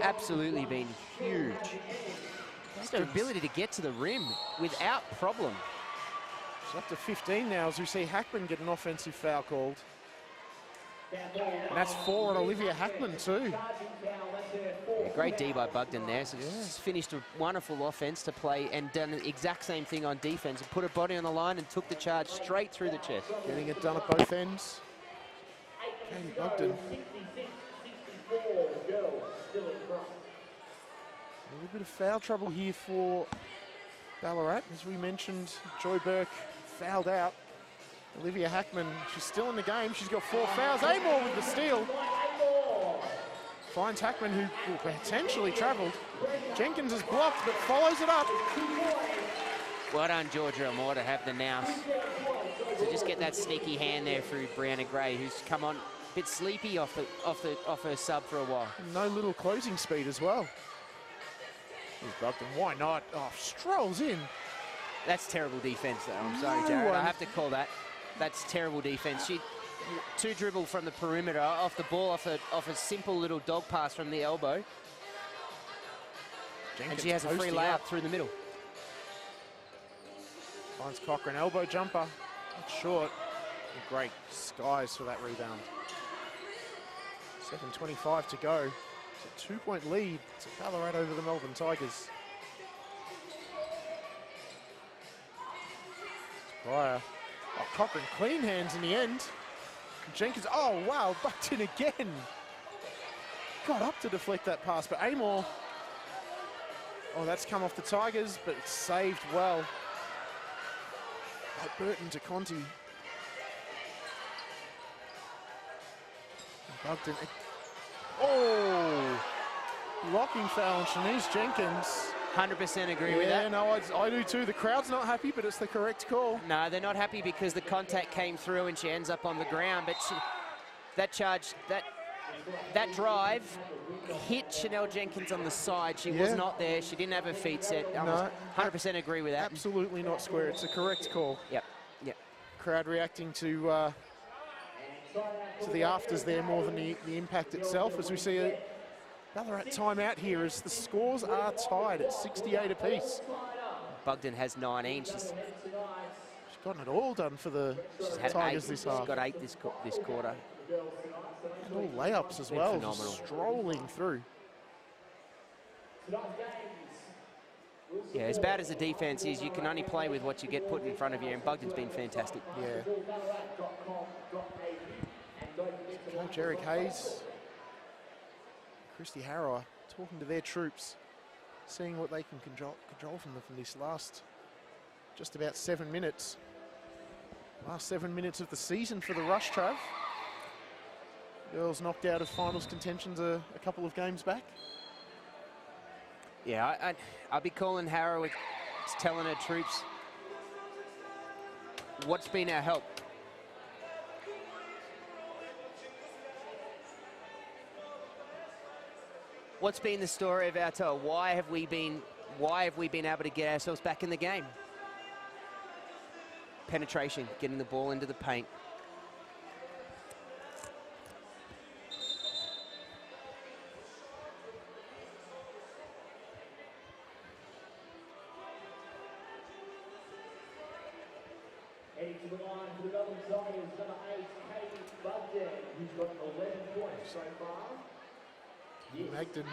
Speaker 2: Absolutely been huge. Just her ability to get to the rim without problem.
Speaker 1: She's up to 15 now as we see Hackman get an offensive foul called. And that's 4 on Olivia Hackman too.
Speaker 2: Yeah, great D by Bugden there. So she's finished a wonderful offense to play and done the exact same thing on defense and put her body on the line and took the charge straight through the chest.
Speaker 1: Getting it done at both ends. Katie Bugden. A little bit of foul trouble here for Ballarat. As we mentioned, Joy Burke fouled out. Olivia Hackman, she's still in the game. She's got 4 fouls. Amor with the steal. Finds Hackman, who potentially travelled. Jenkins is blocked, but follows it up.
Speaker 2: Well done, Georgia Amor, to have the nous. To just get that sneaky hand there through Brianna Gray, who's come on a bit sleepy off her sub for a while.
Speaker 1: No little closing speed as well. Here's Bugden. Why not? Oh, strolls in.
Speaker 2: That's terrible defense, though. I'm sorry, Jared. I have to call that. That's terrible defense. She 2 dribble from the perimeter, off the ball, off a simple little dog pass from the elbow.
Speaker 1: Jenkins
Speaker 2: and she has a free layup through the middle.
Speaker 1: Finds Cochran, elbow jumper. It's short. And great skies for that rebound. 7:25 to go. It's a 2-point lead to Ballarat over the Melbourne Tigers. Pryor. Oh, Cochran clean hands in the end. Jenkins, oh wow, bucked in again. Got up to deflect that pass, but Amor. Oh, that's come off the Tigers, but it's saved well by Burton to Conti. Bugden. Oh, blocking foul on Shanice Jenkins.
Speaker 2: 100% agree with that.
Speaker 1: Yeah, no, I do too. The crowd's not happy, but it's the correct call.
Speaker 2: No, they're not happy because the contact came through and she ends up on the ground. But that charge, that drive hit Chanel Jenkins on the side. She was not there. She didn't have her feet set. I 100% agree with that.
Speaker 1: Absolutely not square. It's a correct call.
Speaker 2: Yep.
Speaker 1: Crowd reacting to the afters there more than the impact itself, as we see a Ballarat timeout here as the scores are tied at 68 apiece.
Speaker 2: Bugden has 19. She's
Speaker 1: gotten it all done for the Tigers this half.
Speaker 2: She's got 8 this quarter.
Speaker 1: And all layups as well, just strolling through.
Speaker 2: Yeah, as bad as the defense is, you can only play with what you get put in front of you, and Bugden's been fantastic.
Speaker 1: Yeah. Coach Eric Hayes, Christy Harrower talking to their troops, seeing what they can control from them from this last just about 7 minutes. Last 7 minutes of the season for the Rush, Trav. Girls knocked out of finals contentions a couple of games back.
Speaker 2: Yeah, I'll be calling Harrow, telling her troops what's been our help. What's been the story of our tour? Why have we been able to get ourselves back in the game? Penetration, getting the ball into the paint.
Speaker 3: Heading to the line for the Melbourne Tigers, number 8, Katie Bugden, who's got 11 points so far.
Speaker 1: Magden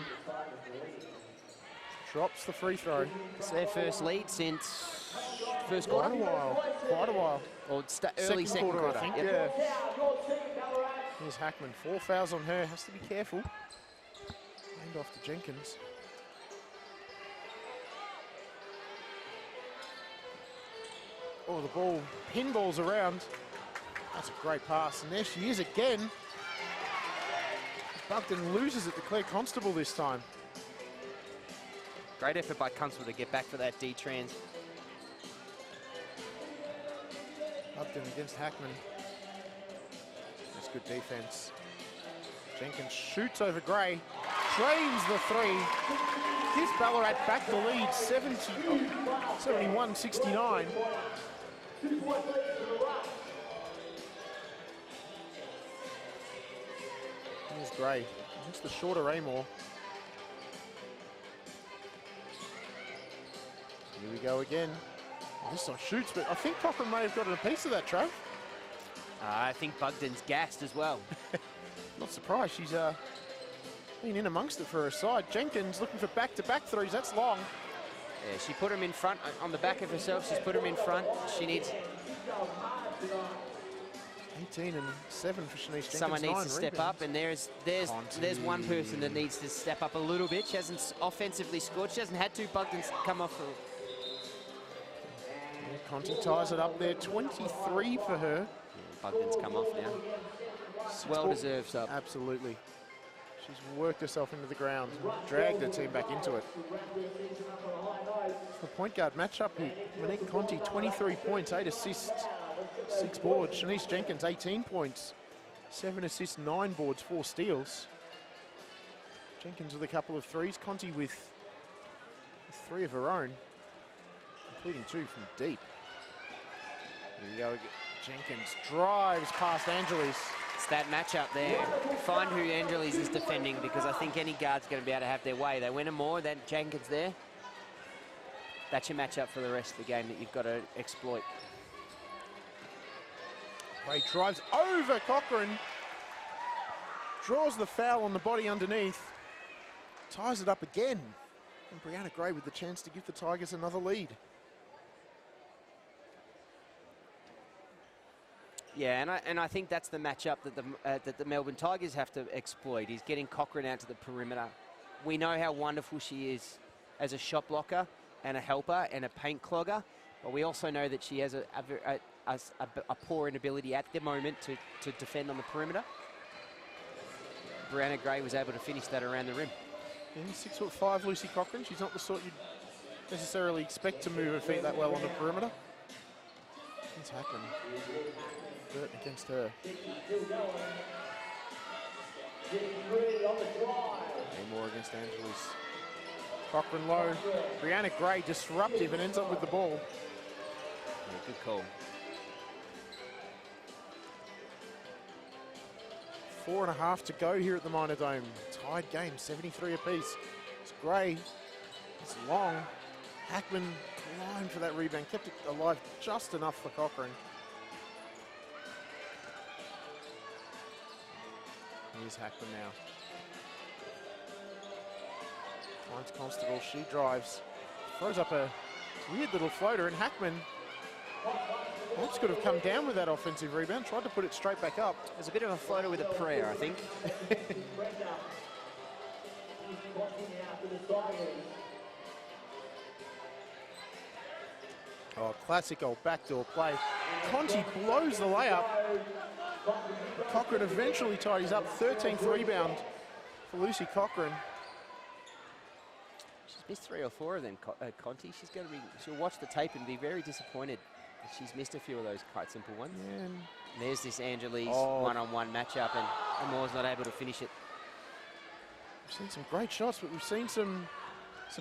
Speaker 1: drops the free throw.
Speaker 2: It's their first lead since first
Speaker 1: Quite
Speaker 2: quarter.
Speaker 1: a while. Quite a while.
Speaker 2: Or early second quarter,
Speaker 1: I think.
Speaker 2: Yep.
Speaker 1: Yeah. Here's Hackman. 4 fouls on her. Has to be careful. Hand off to Jenkins. Oh, the ball pinballs around. That's a great pass. And there she is again. Bugden loses it to Claire Constable this time.
Speaker 2: Great effort by Constable to get back for that D-trans.
Speaker 1: Bugden against Hackman. That's good defense. Jenkins shoots over Gray. Drains the three. Gives Ballarat back the lead, 71-69. Here's Gray. It's the shorter Raymore. Here we go again. This one shoots, but I think Cochrane may have gotten a piece of that, Trav.
Speaker 2: I think Bugden's gassed as well.
Speaker 1: Not surprised. She's been in amongst it for her side. Jenkins looking for back-to-back threes. That's long.
Speaker 2: Yeah, she put him in front on the back of herself. She's put him in front. She needs
Speaker 1: 18 and 7 for Shanice Jenkins.
Speaker 2: someone needs to step
Speaker 1: rebounds.
Speaker 2: up, and there's one person that needs to step up a little bit. She hasn't offensively scored. She hasn't had to. Bugden's come off.
Speaker 1: Conti ties it up there. 23 for her.
Speaker 2: Yeah, Bugden's come off now. Well-deserved sub.
Speaker 1: Absolutely. She's worked herself into the ground, dragged her team back into it. The point guard matchup here. Monique Conti, 23 points, 8 assists, 6 boards. Shanice Jenkins, 18 points, 7 assists, 9 boards, 4 steals. Jenkins with a couple of threes. Conti with 3 of her own, including 2 from deep. Here we go. Jenkins drives past Angeles.
Speaker 2: It's that matchup there. Find who Angeles is defending, because I think any guard's going to be able to have their way. They win them more, then Jenkins there. That's your matchup for the rest of the game that you've got to exploit.
Speaker 1: Gray drives over Cochrane. Draws the foul on the body underneath. Ties it up again. And Brianna Gray with the chance to give the Tigers another lead.
Speaker 2: Yeah, and I think that's the matchup that the Melbourne Tigers have to exploit, is getting Cochrane out to the perimeter. We know how wonderful she is as a shot blocker and a helper and a paint clogger, but we also know that she has a poor inability at the moment to defend on the perimeter. Brianna Gray was able to finish that around the rim.
Speaker 1: Yeah, 6'5", Lucy Cochrane. She's not the sort you'd necessarily expect to move her feet that well on the perimeter. It's Hackman. Burt against her. More against Angeles. Cochrane low. Brianna Gray disruptive and ends up with the ball.
Speaker 2: Yeah, good call.
Speaker 1: 4.5 to go here at the Minor Dome. Tied game, 73 apiece. It's Gray. It's long. Hackman climbed for that rebound, kept it alive just enough for Cochrane. Here's Hackman now. Finds Constable, she drives. Throws up a weird little floater, and Hackman perhaps could have come down with that offensive rebound, tried to put it straight back up.
Speaker 2: It was a bit of a floater with a prayer, I think.
Speaker 1: Oh, classic old backdoor play. Conti blows the layup. Cochrane eventually tidies up. 13th rebound for Lucy Cochrane.
Speaker 2: She's missed 3 or 4 of them, Conti. She'll watch the tape and be very disappointed. She's missed a few of those quite simple ones.
Speaker 1: Yeah.
Speaker 2: And there's this Angeles one-on-one matchup, and Moore's not able to finish it.
Speaker 1: We've seen some great shots, but we've seen some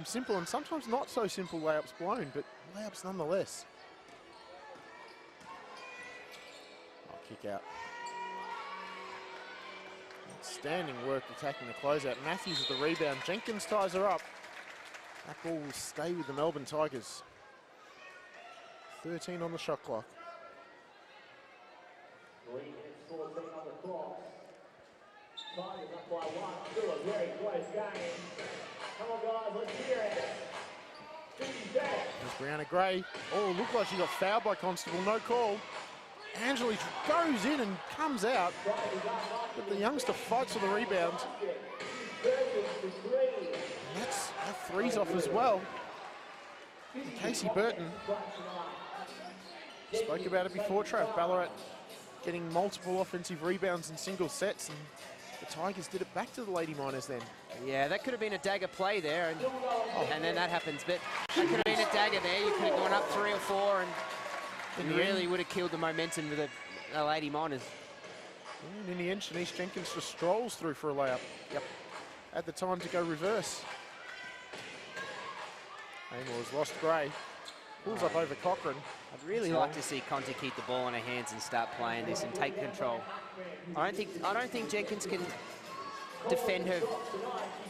Speaker 1: simple and sometimes not so simple layups blown, but layups nonetheless. Oh, kick out. Outstanding work attacking the closeout. Matthews with the rebound. Jenkins ties her up. That ball will stay with the Melbourne Tigers. 13 on the shot clock.
Speaker 3: 3 minutes 14 on the clock. Tigers up by 1. Still a very close game. Come on, guys, let's hear it. 50 back.
Speaker 1: There's Brianna Gray. Oh, looked like she got fouled by Constable. No call. Angeli goes in and comes out, but the youngster fights for the rebound. And that three's off as well. And Casey Burton spoke about it before, Trav. Ballarat getting multiple offensive rebounds in single sets, and the Tigers did it back to the Lady Miners then.
Speaker 2: Yeah, that could have been a dagger play there, and then that happens. But that could have been a dagger there. You could have gone up 3 or 4, and you really would have killed the momentum with the Lady Miners.
Speaker 1: And in the end, Shanice Jenkins just strolls through for a layup.
Speaker 2: Yep.
Speaker 1: At the time to go reverse. Amor's lost Gray. Pulls up over Cochran.
Speaker 2: I'd really like to see Conti keep the ball in her hands and start playing this and take control. I don't think Jenkins can defend her.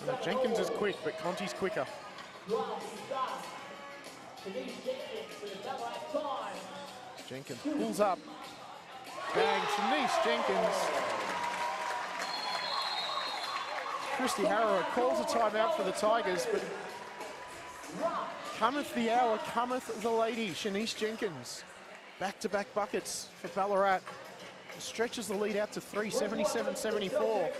Speaker 1: No, Jenkins is quick, but Conti's quicker. Jenkins pulls up. Bang, Shanice Jenkins. Christy Harrower calls a timeout for the Tigers, but cometh the hour, cometh the lady. Shanice Jenkins. Back-to-back buckets for Ballarat. Stretches the lead out to 3, 77-74.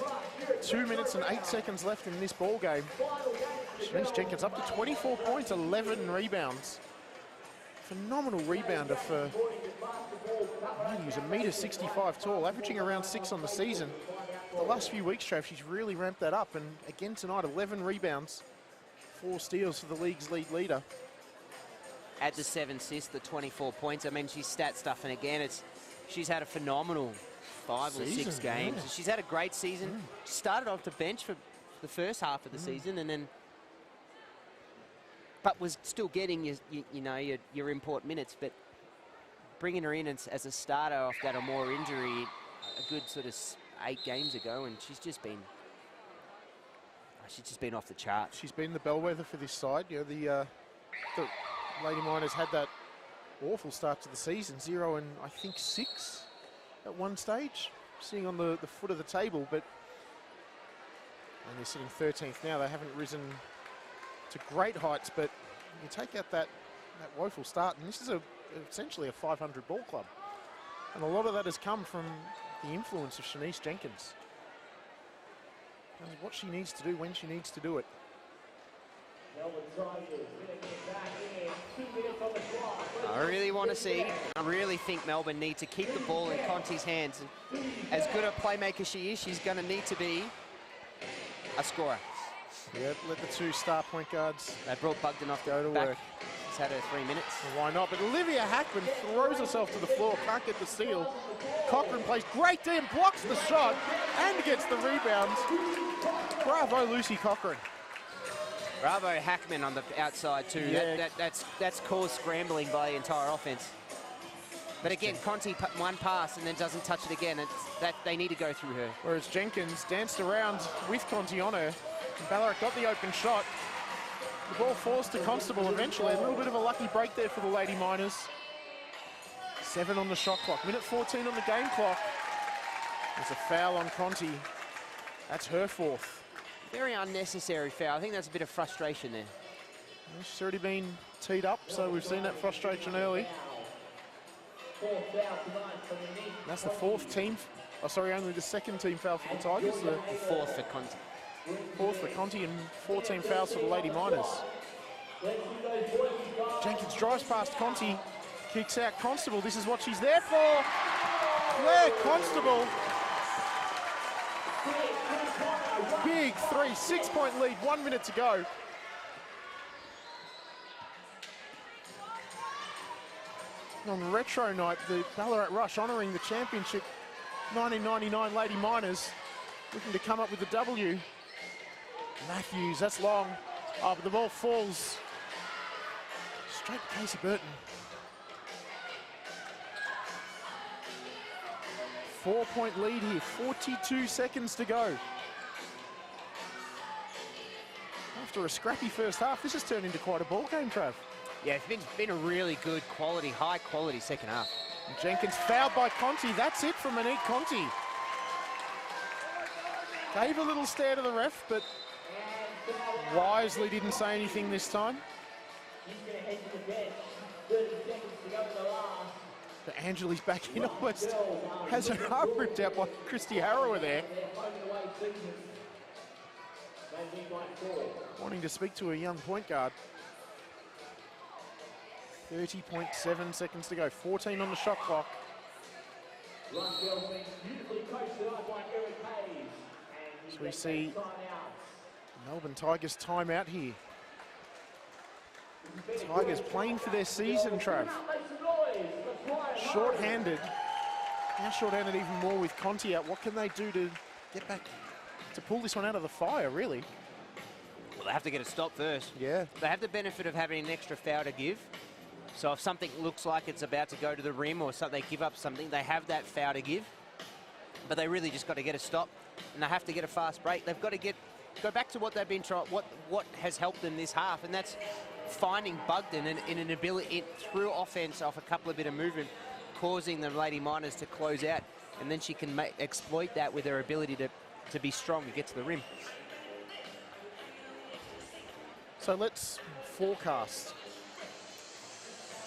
Speaker 1: 2 minutes and 8 seconds left in this ball game. Shanice Jenkins up to 24 points, 11 rebounds. Phenomenal rebounder for lady who's $1.65 tall, averaging around 6 on the season. The last few weeks, Trav, she's really ramped that up, and again tonight, 11 rebounds, 4 steals for the league's lead leader.
Speaker 2: Add the 7 assists, the 24 points. I mean, she's stat stuffing again. She's had a phenomenal 5 or 6 games. Yeah. She's had a great season. She started off the bench for the first half of the season, and then, but was still getting your import minutes. But bringing her in as a starter off that Amor injury a good sort of 8 games ago, and she's just been off the chart. She's
Speaker 1: been the bellwether for this side. You know, the Lady Miners had that awful start to the season, 0 and I think 6 at one stage, sitting on the foot of the table, but and they're sitting 13th now. They haven't risen to great heights, but you take out that woeful start, and this is essentially a 500 ball club, and a lot of that has come from the influence of Shanice Jenkins. What she needs to do when she needs to do it.
Speaker 2: I really want to see, I really think Melbourne need to keep the ball in Conti's hands. And as good a playmaker she is, she's going to need to be a scorer.
Speaker 1: Yeah, let the 2 star point guards.
Speaker 2: They brought Bugden off
Speaker 1: go to
Speaker 2: back.
Speaker 1: work.
Speaker 2: She's had her 3 minutes.
Speaker 1: Well, why not? But Olivia Hackman throws herself to the floor, can't get the steal. Cochran plays great D and blocks the shot and gets the rebounds. Bravo, Lucy Cochran.
Speaker 2: Bravo, Hackman on the outside too.
Speaker 1: Yeah.
Speaker 2: That's caused scrambling by the entire offense. But again, Conti one pass and then doesn't touch it again. They need to go through her.
Speaker 1: Whereas Jenkins danced around with Conti on her. And Ballarat got the open shot. The ball falls to Constable eventually. A little bit of a lucky break there for the Lady Miners. 7 on the shot clock. Minute 14 on the game clock. There's a foul on Conti. That's her 4th.
Speaker 2: Very unnecessary foul. I think that's a bit of frustration there.
Speaker 1: Well, she's already been teed up, so we've seen that frustration early. That's the 4th team. Oh, sorry, only the 2nd team foul for the Tigers.
Speaker 2: The 4th for Conti.
Speaker 1: 4th for Conti and 14 fouls for the Lady Miners. Jenkins drives past Conti, kicks out Constable. This is what she's there for. Claire Constable. Big 3, 6-point lead, 1 minute to go. On retro night, the Ballarat Rush honouring the championship 1999 Lady Miners, looking to come up with a W. Matthews, that's long. Oh, but the ball falls straight to Casey Burton. 4-point lead here, 42 seconds to go. After a scrappy first half, this has turned into quite a ball game, Trav.
Speaker 2: Yeah, it's been a really good quality, high quality second half.
Speaker 1: And Jenkins fouled by Conti. That's it from Monique Conti. Gave a little stare to the ref, but wisely didn't say anything this time.
Speaker 3: He's going to head to the bench. 30 seconds to go in the last.
Speaker 1: But Angeli's back in, almost has her arm ripped out by Christy Harrower there. Wanting to speak to a young point guard. 30.7 seconds to go, 14 on the shot clock. So we see Melbourne Tigers timeout here. Tigers playing for their season, Trav. Short-handed. Now short-handed even more with Conti out. What can they do to get back, to pull this one out of the fire, really?
Speaker 2: Well, they have to get a stop first.
Speaker 1: Yeah.
Speaker 2: They have the benefit of having an extra foul to give. So if something looks like it's about to go to the rim or they give up something, they have that foul to give. But they really just got to get a stop, and they have to get a fast break. They've got to go back to what they've been trying, what has helped them this half, and that's finding Bugden in an ability through offense off a couple of bit of movement, causing the Lady Miners to close out, and then she can exploit that with her ability to be strong and get to the rim.
Speaker 1: So let's forecast.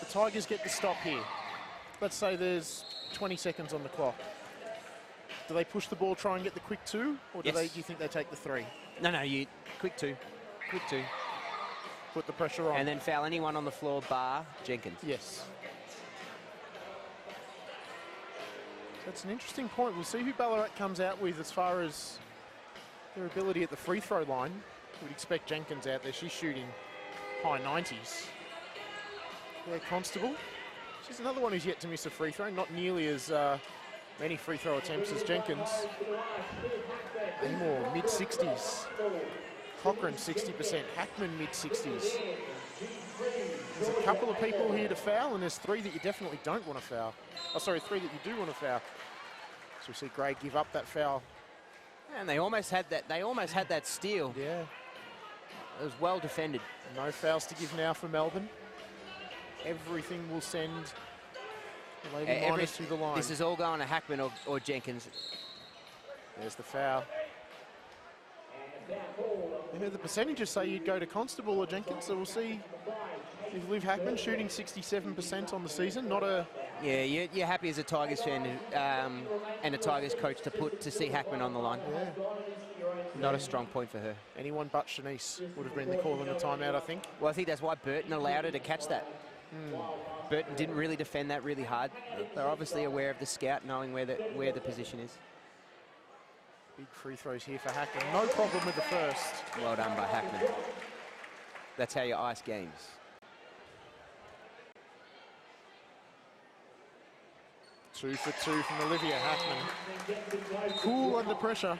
Speaker 1: The Tigers get the stop here. Let's say there's 20 seconds on the clock. Do they push the ball, try and get the quick two, or do you think they take the three?
Speaker 2: No, you quick two.
Speaker 1: Put the pressure on.
Speaker 2: And then foul anyone on the floor bar Jenkins.
Speaker 1: Yes. That's an interesting point. We'll see who Ballarat comes out with as far as their ability at the free throw line. We'd expect Jenkins out there. She's shooting high 90s. Yeah, Constable. She's another one who's yet to miss a free throw. Not nearly as many free throw attempts as Jenkins. Amor, mid-60s. Cochran, 60%. Hackman, mid-60s. There's a couple of people here to foul, and there's three that you definitely don't want to foul. Oh, sorry, three that you do want to foul. So we see Gray give up that foul.
Speaker 2: And they almost had that. They almost had that steal.
Speaker 1: Yeah.
Speaker 2: It was well defended.
Speaker 1: No fouls to give now for Melbourne. Everything will send the Lady Miners to the line.
Speaker 2: This is all going to Hackman or Jenkins.
Speaker 1: There's the foul. Yeah, the percentages say you'd go to Constable or Jenkins, so we'll see if Liv Hackman shooting 67% on the season. Not a...
Speaker 2: Yeah, you're happy as a Tigers fan and a Tigers coach to see Hackman on the line.
Speaker 1: Yeah.
Speaker 2: Not a strong point for her.
Speaker 1: Anyone but Shanice would have been the call in the timeout, I think.
Speaker 2: Well, I think that's why Burton allowed her to catch that. Burton didn't really defend that really hard. They're obviously aware of the scout, knowing where the position is.
Speaker 1: Big free throws here for Hackman. No problem with the first.
Speaker 2: Well done by Hackman. That's how you ice games.
Speaker 1: 2 for 2 from Olivia Hackman. Cool under pressure.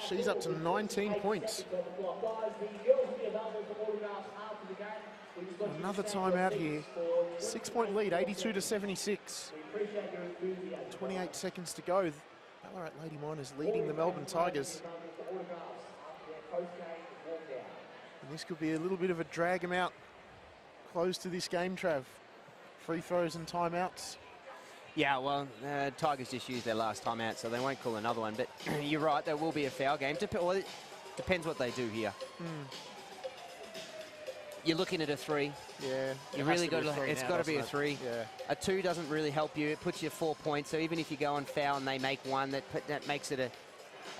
Speaker 1: She's up to 19 points. Another timeout here. 6-point lead, 82 to 76. 28 seconds to go. Ballarat Lady Miners leading the Melbourne Tigers. And this could be a little bit of a drag them out close to this game, Trav. Free throws and timeouts.
Speaker 2: Yeah, well, Tigers just used their last timeout, so they won't call another one. But you're right, there will be a foul game. Well, it depends what they do here. You're looking at a 3.
Speaker 1: Yeah.
Speaker 2: You really got to. It's got to be a 3.
Speaker 1: Yeah.
Speaker 2: A 2 doesn't really help you. It puts you 4 points. So even if you go on foul and they make 1, that makes it a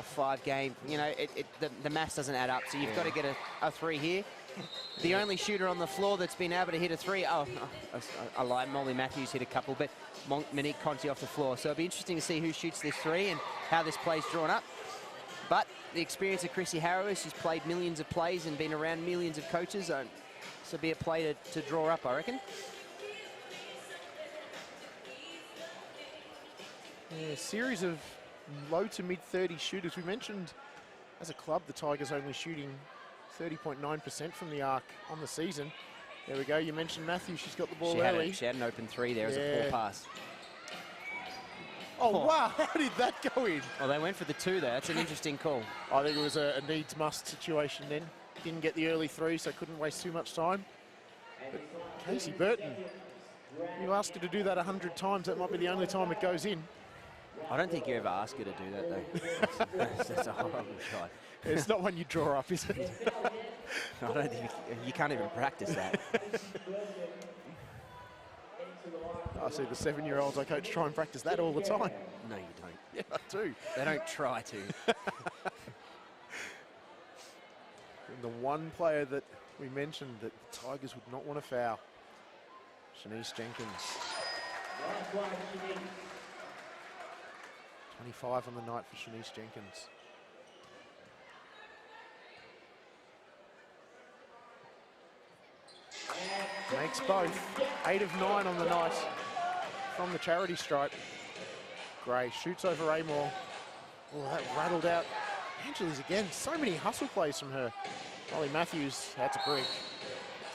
Speaker 2: 5 game. You know, the maths doesn't add up. So you've got to get a 3 here. The only shooter on the floor that's been able to hit a 3, I lied, Molly Matthews hit a couple, but Monique Conti off the floor. So it'll be interesting to see who shoots this 3 and how this play's drawn up. But the experience of Chrissy Harrower, she's played millions of plays and been around millions of coaches. So it'll be a play to draw up, I reckon.
Speaker 1: Yeah, series of low to mid 30 shooters. We mentioned as a club the Tigers only shooting 30.9% from the arc on the season. There we go. You mentioned Matthew. She's got the ball early.
Speaker 2: She had an open 3 there as a poor pass.
Speaker 1: Oh, wow. How did that go in?
Speaker 2: Well, they went for the 2 there. That's an interesting call.
Speaker 1: I think it was a needs-must situation then. Didn't get the early 3, so couldn't waste too much time. But Casey Burton You ask her to do that 100 times, that might be the only time it goes in.
Speaker 2: I don't think you ever ask her to do that, though. That's a horrible shot.
Speaker 1: It's not one you draw up, is it?
Speaker 2: I don't think you can't even practice that.
Speaker 1: I see the 7-year-olds I coach try and practice that all the time.
Speaker 2: No, you don't.
Speaker 1: Yeah, I do.
Speaker 2: They don't try to.
Speaker 1: And the one player that we mentioned that the Tigers would not want to foul, Shanice Jenkins. 25 on the night for Shanice Jenkins. Makes both. 8 of 9 on the night from the charity stripe. Gray shoots over Amor. Oh, that rattled out. Angeles again. So many hustle plays from her. Molly Matthews had to break.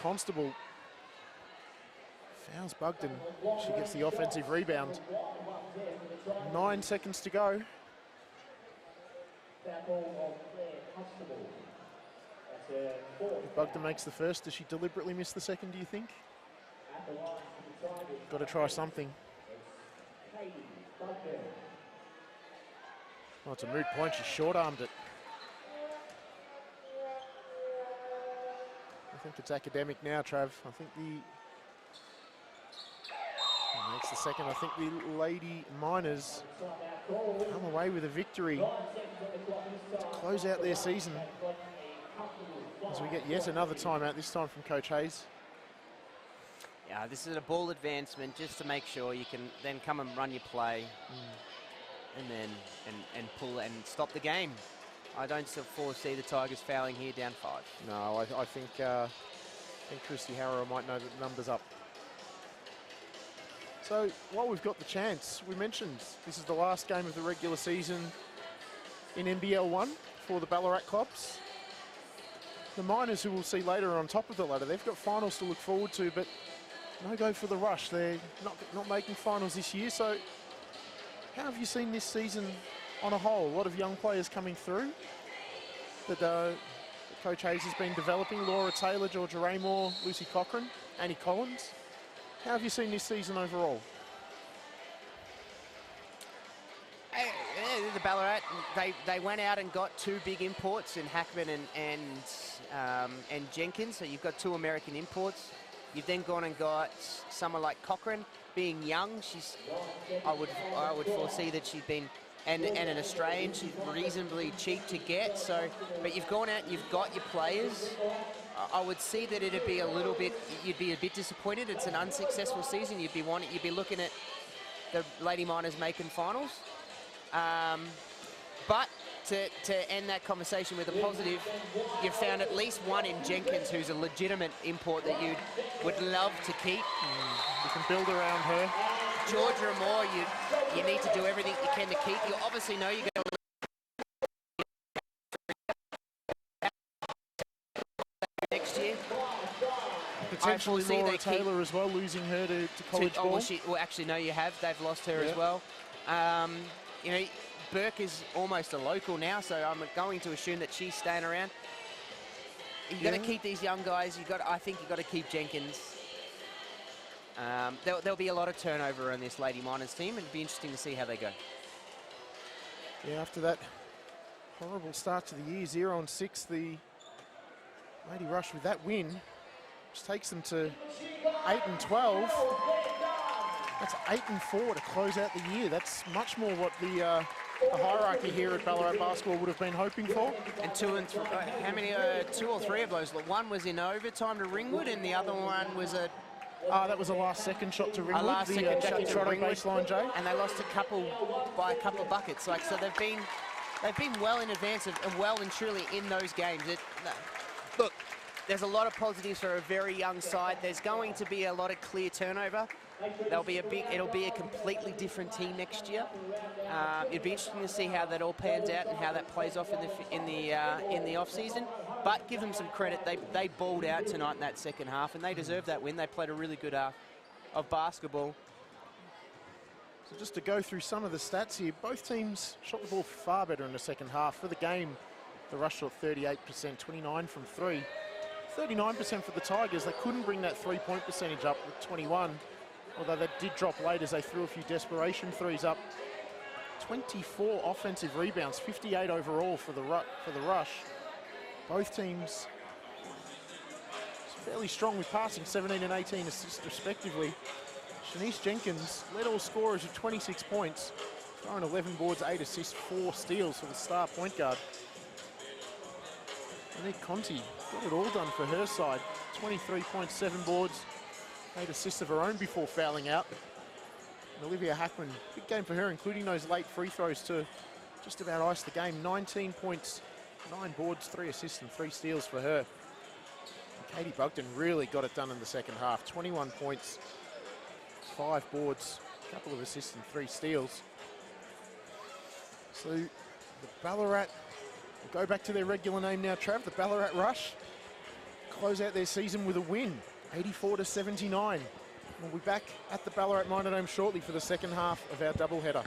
Speaker 1: Constable fouls Bugden. She gets the offensive rebound. 9 seconds to go. If Bugden makes the first, does she deliberately miss the second, do you think? Got to try something. Oh, it's a moot point. She short-armed it. I think it's academic now, Trav. I think makes the second. I think the Lady Miners come away with a victory to close out their season. As we get yet another timeout, this time from Coach Hayes.
Speaker 2: Yeah, this is a ball advancement just to make sure you can then come and run your play and then and pull and stop the game. I don't foresee the Tigers fouling here down 5.
Speaker 1: No, I think Christy Harrow might know that the number's up. So while we've got the chance, we mentioned this is the last game of the regular season in NBL1 for the Ballarat clubs. The Miners, who we'll see later, are on top of the ladder. They've got finals to look forward to, but no go for the Rush. They're not making finals this year. So how have you seen this season on a whole? A lot of young players coming through that Coach Hayes has been developing. Laura Taylor, Georgia Raymore, Lucy Cochran, Annie Collins. How have you seen this season overall?
Speaker 2: The Ballarat, they went out and got 2 big imports in Hackman and Jenkins. So you've got 2 American imports. You've then gone and got someone like Cochran, being young. I would foresee that she's been, and an Australian. She's reasonably cheap to get. So, but you've gone out and you've got your players. I would see that it'd be a little bit. You'd be a bit disappointed. It's an unsuccessful season. You'd be looking at the Lady Miners making finals. But to end that conversation with a positive, you've found at least one in Jenkins who's a legitimate import that you would love to keep.
Speaker 1: You can build around her.
Speaker 2: Georgia Moore, you need to do everything you can to keep. You obviously know you're going to next year.
Speaker 1: Potentially Laura Taylor as well, losing her to college ball.
Speaker 2: Well, actually, no, you have. They've lost her as well. You know, Burke is almost a local now, so I'm going to assume that she's staying around. You've got to keep these young guys. I think you've got to keep Jenkins. There'll be a lot of turnover on this Lady Miners team, and it'll be interesting to see how they go.
Speaker 1: Yeah, after that horrible start to the year, 0-6, the Lady Rush with that win, which takes them to 8-12. That's 8-4 to close out the year. That's much more what the hierarchy here at Ballarat Basketball would have been hoping for.
Speaker 2: And 2 and 3, how many? 2 or 3 of those. One was in overtime to Ringwood, and the other one was a.
Speaker 1: That was a last-second shot to Ringwood.
Speaker 2: A last-second shot to Ringwood,
Speaker 1: baseline, Jay.
Speaker 2: And they lost by a couple of buckets. So they've been well in advance and well and truly in those games. Look, there's a lot of positives for a very young side. There's going to be a lot of clear turnover. It'll be a completely different team next year. It'd be interesting to see how that all pans out and how that plays off in the off season. But give them some credit. They balled out tonight in that second half, and they deserve that win. They played a really good half of basketball.
Speaker 1: So just to go through some of the stats here, both teams shot the ball far better in the second half. For the game, the Rush shot 38%, 29 from 3. 39% for the Tigers. They couldn't bring that 3-point percentage up with 21. although that did drop late as they threw a few desperation threes up. 24 offensive rebounds, 58 overall for the Rush. Both teams fairly strong with passing, 17 and 18 assists respectively. Shanice Jenkins led all scorers with 26 points, throwing 11 boards, 8 assists, 4 steals for the star point guard. Nick Conti got it all done for her side. 23 points, 7 boards, 8 assists of her own before fouling out. And Olivia Hackman, big game for her, including those late free throws to just about ice the game. 19 points, 9 boards, 3 assists and 3 steals for her. And Katie Bugden really got it done in the second half. 21 points, 5 boards, a couple of assists and 3 steals. So the Ballarat will go back to their regular name now, Trav. The Ballarat Rush close out their season with a win, 84-79. We'll be back at the Ballarat Minor Dome shortly for the second half of our doubleheader.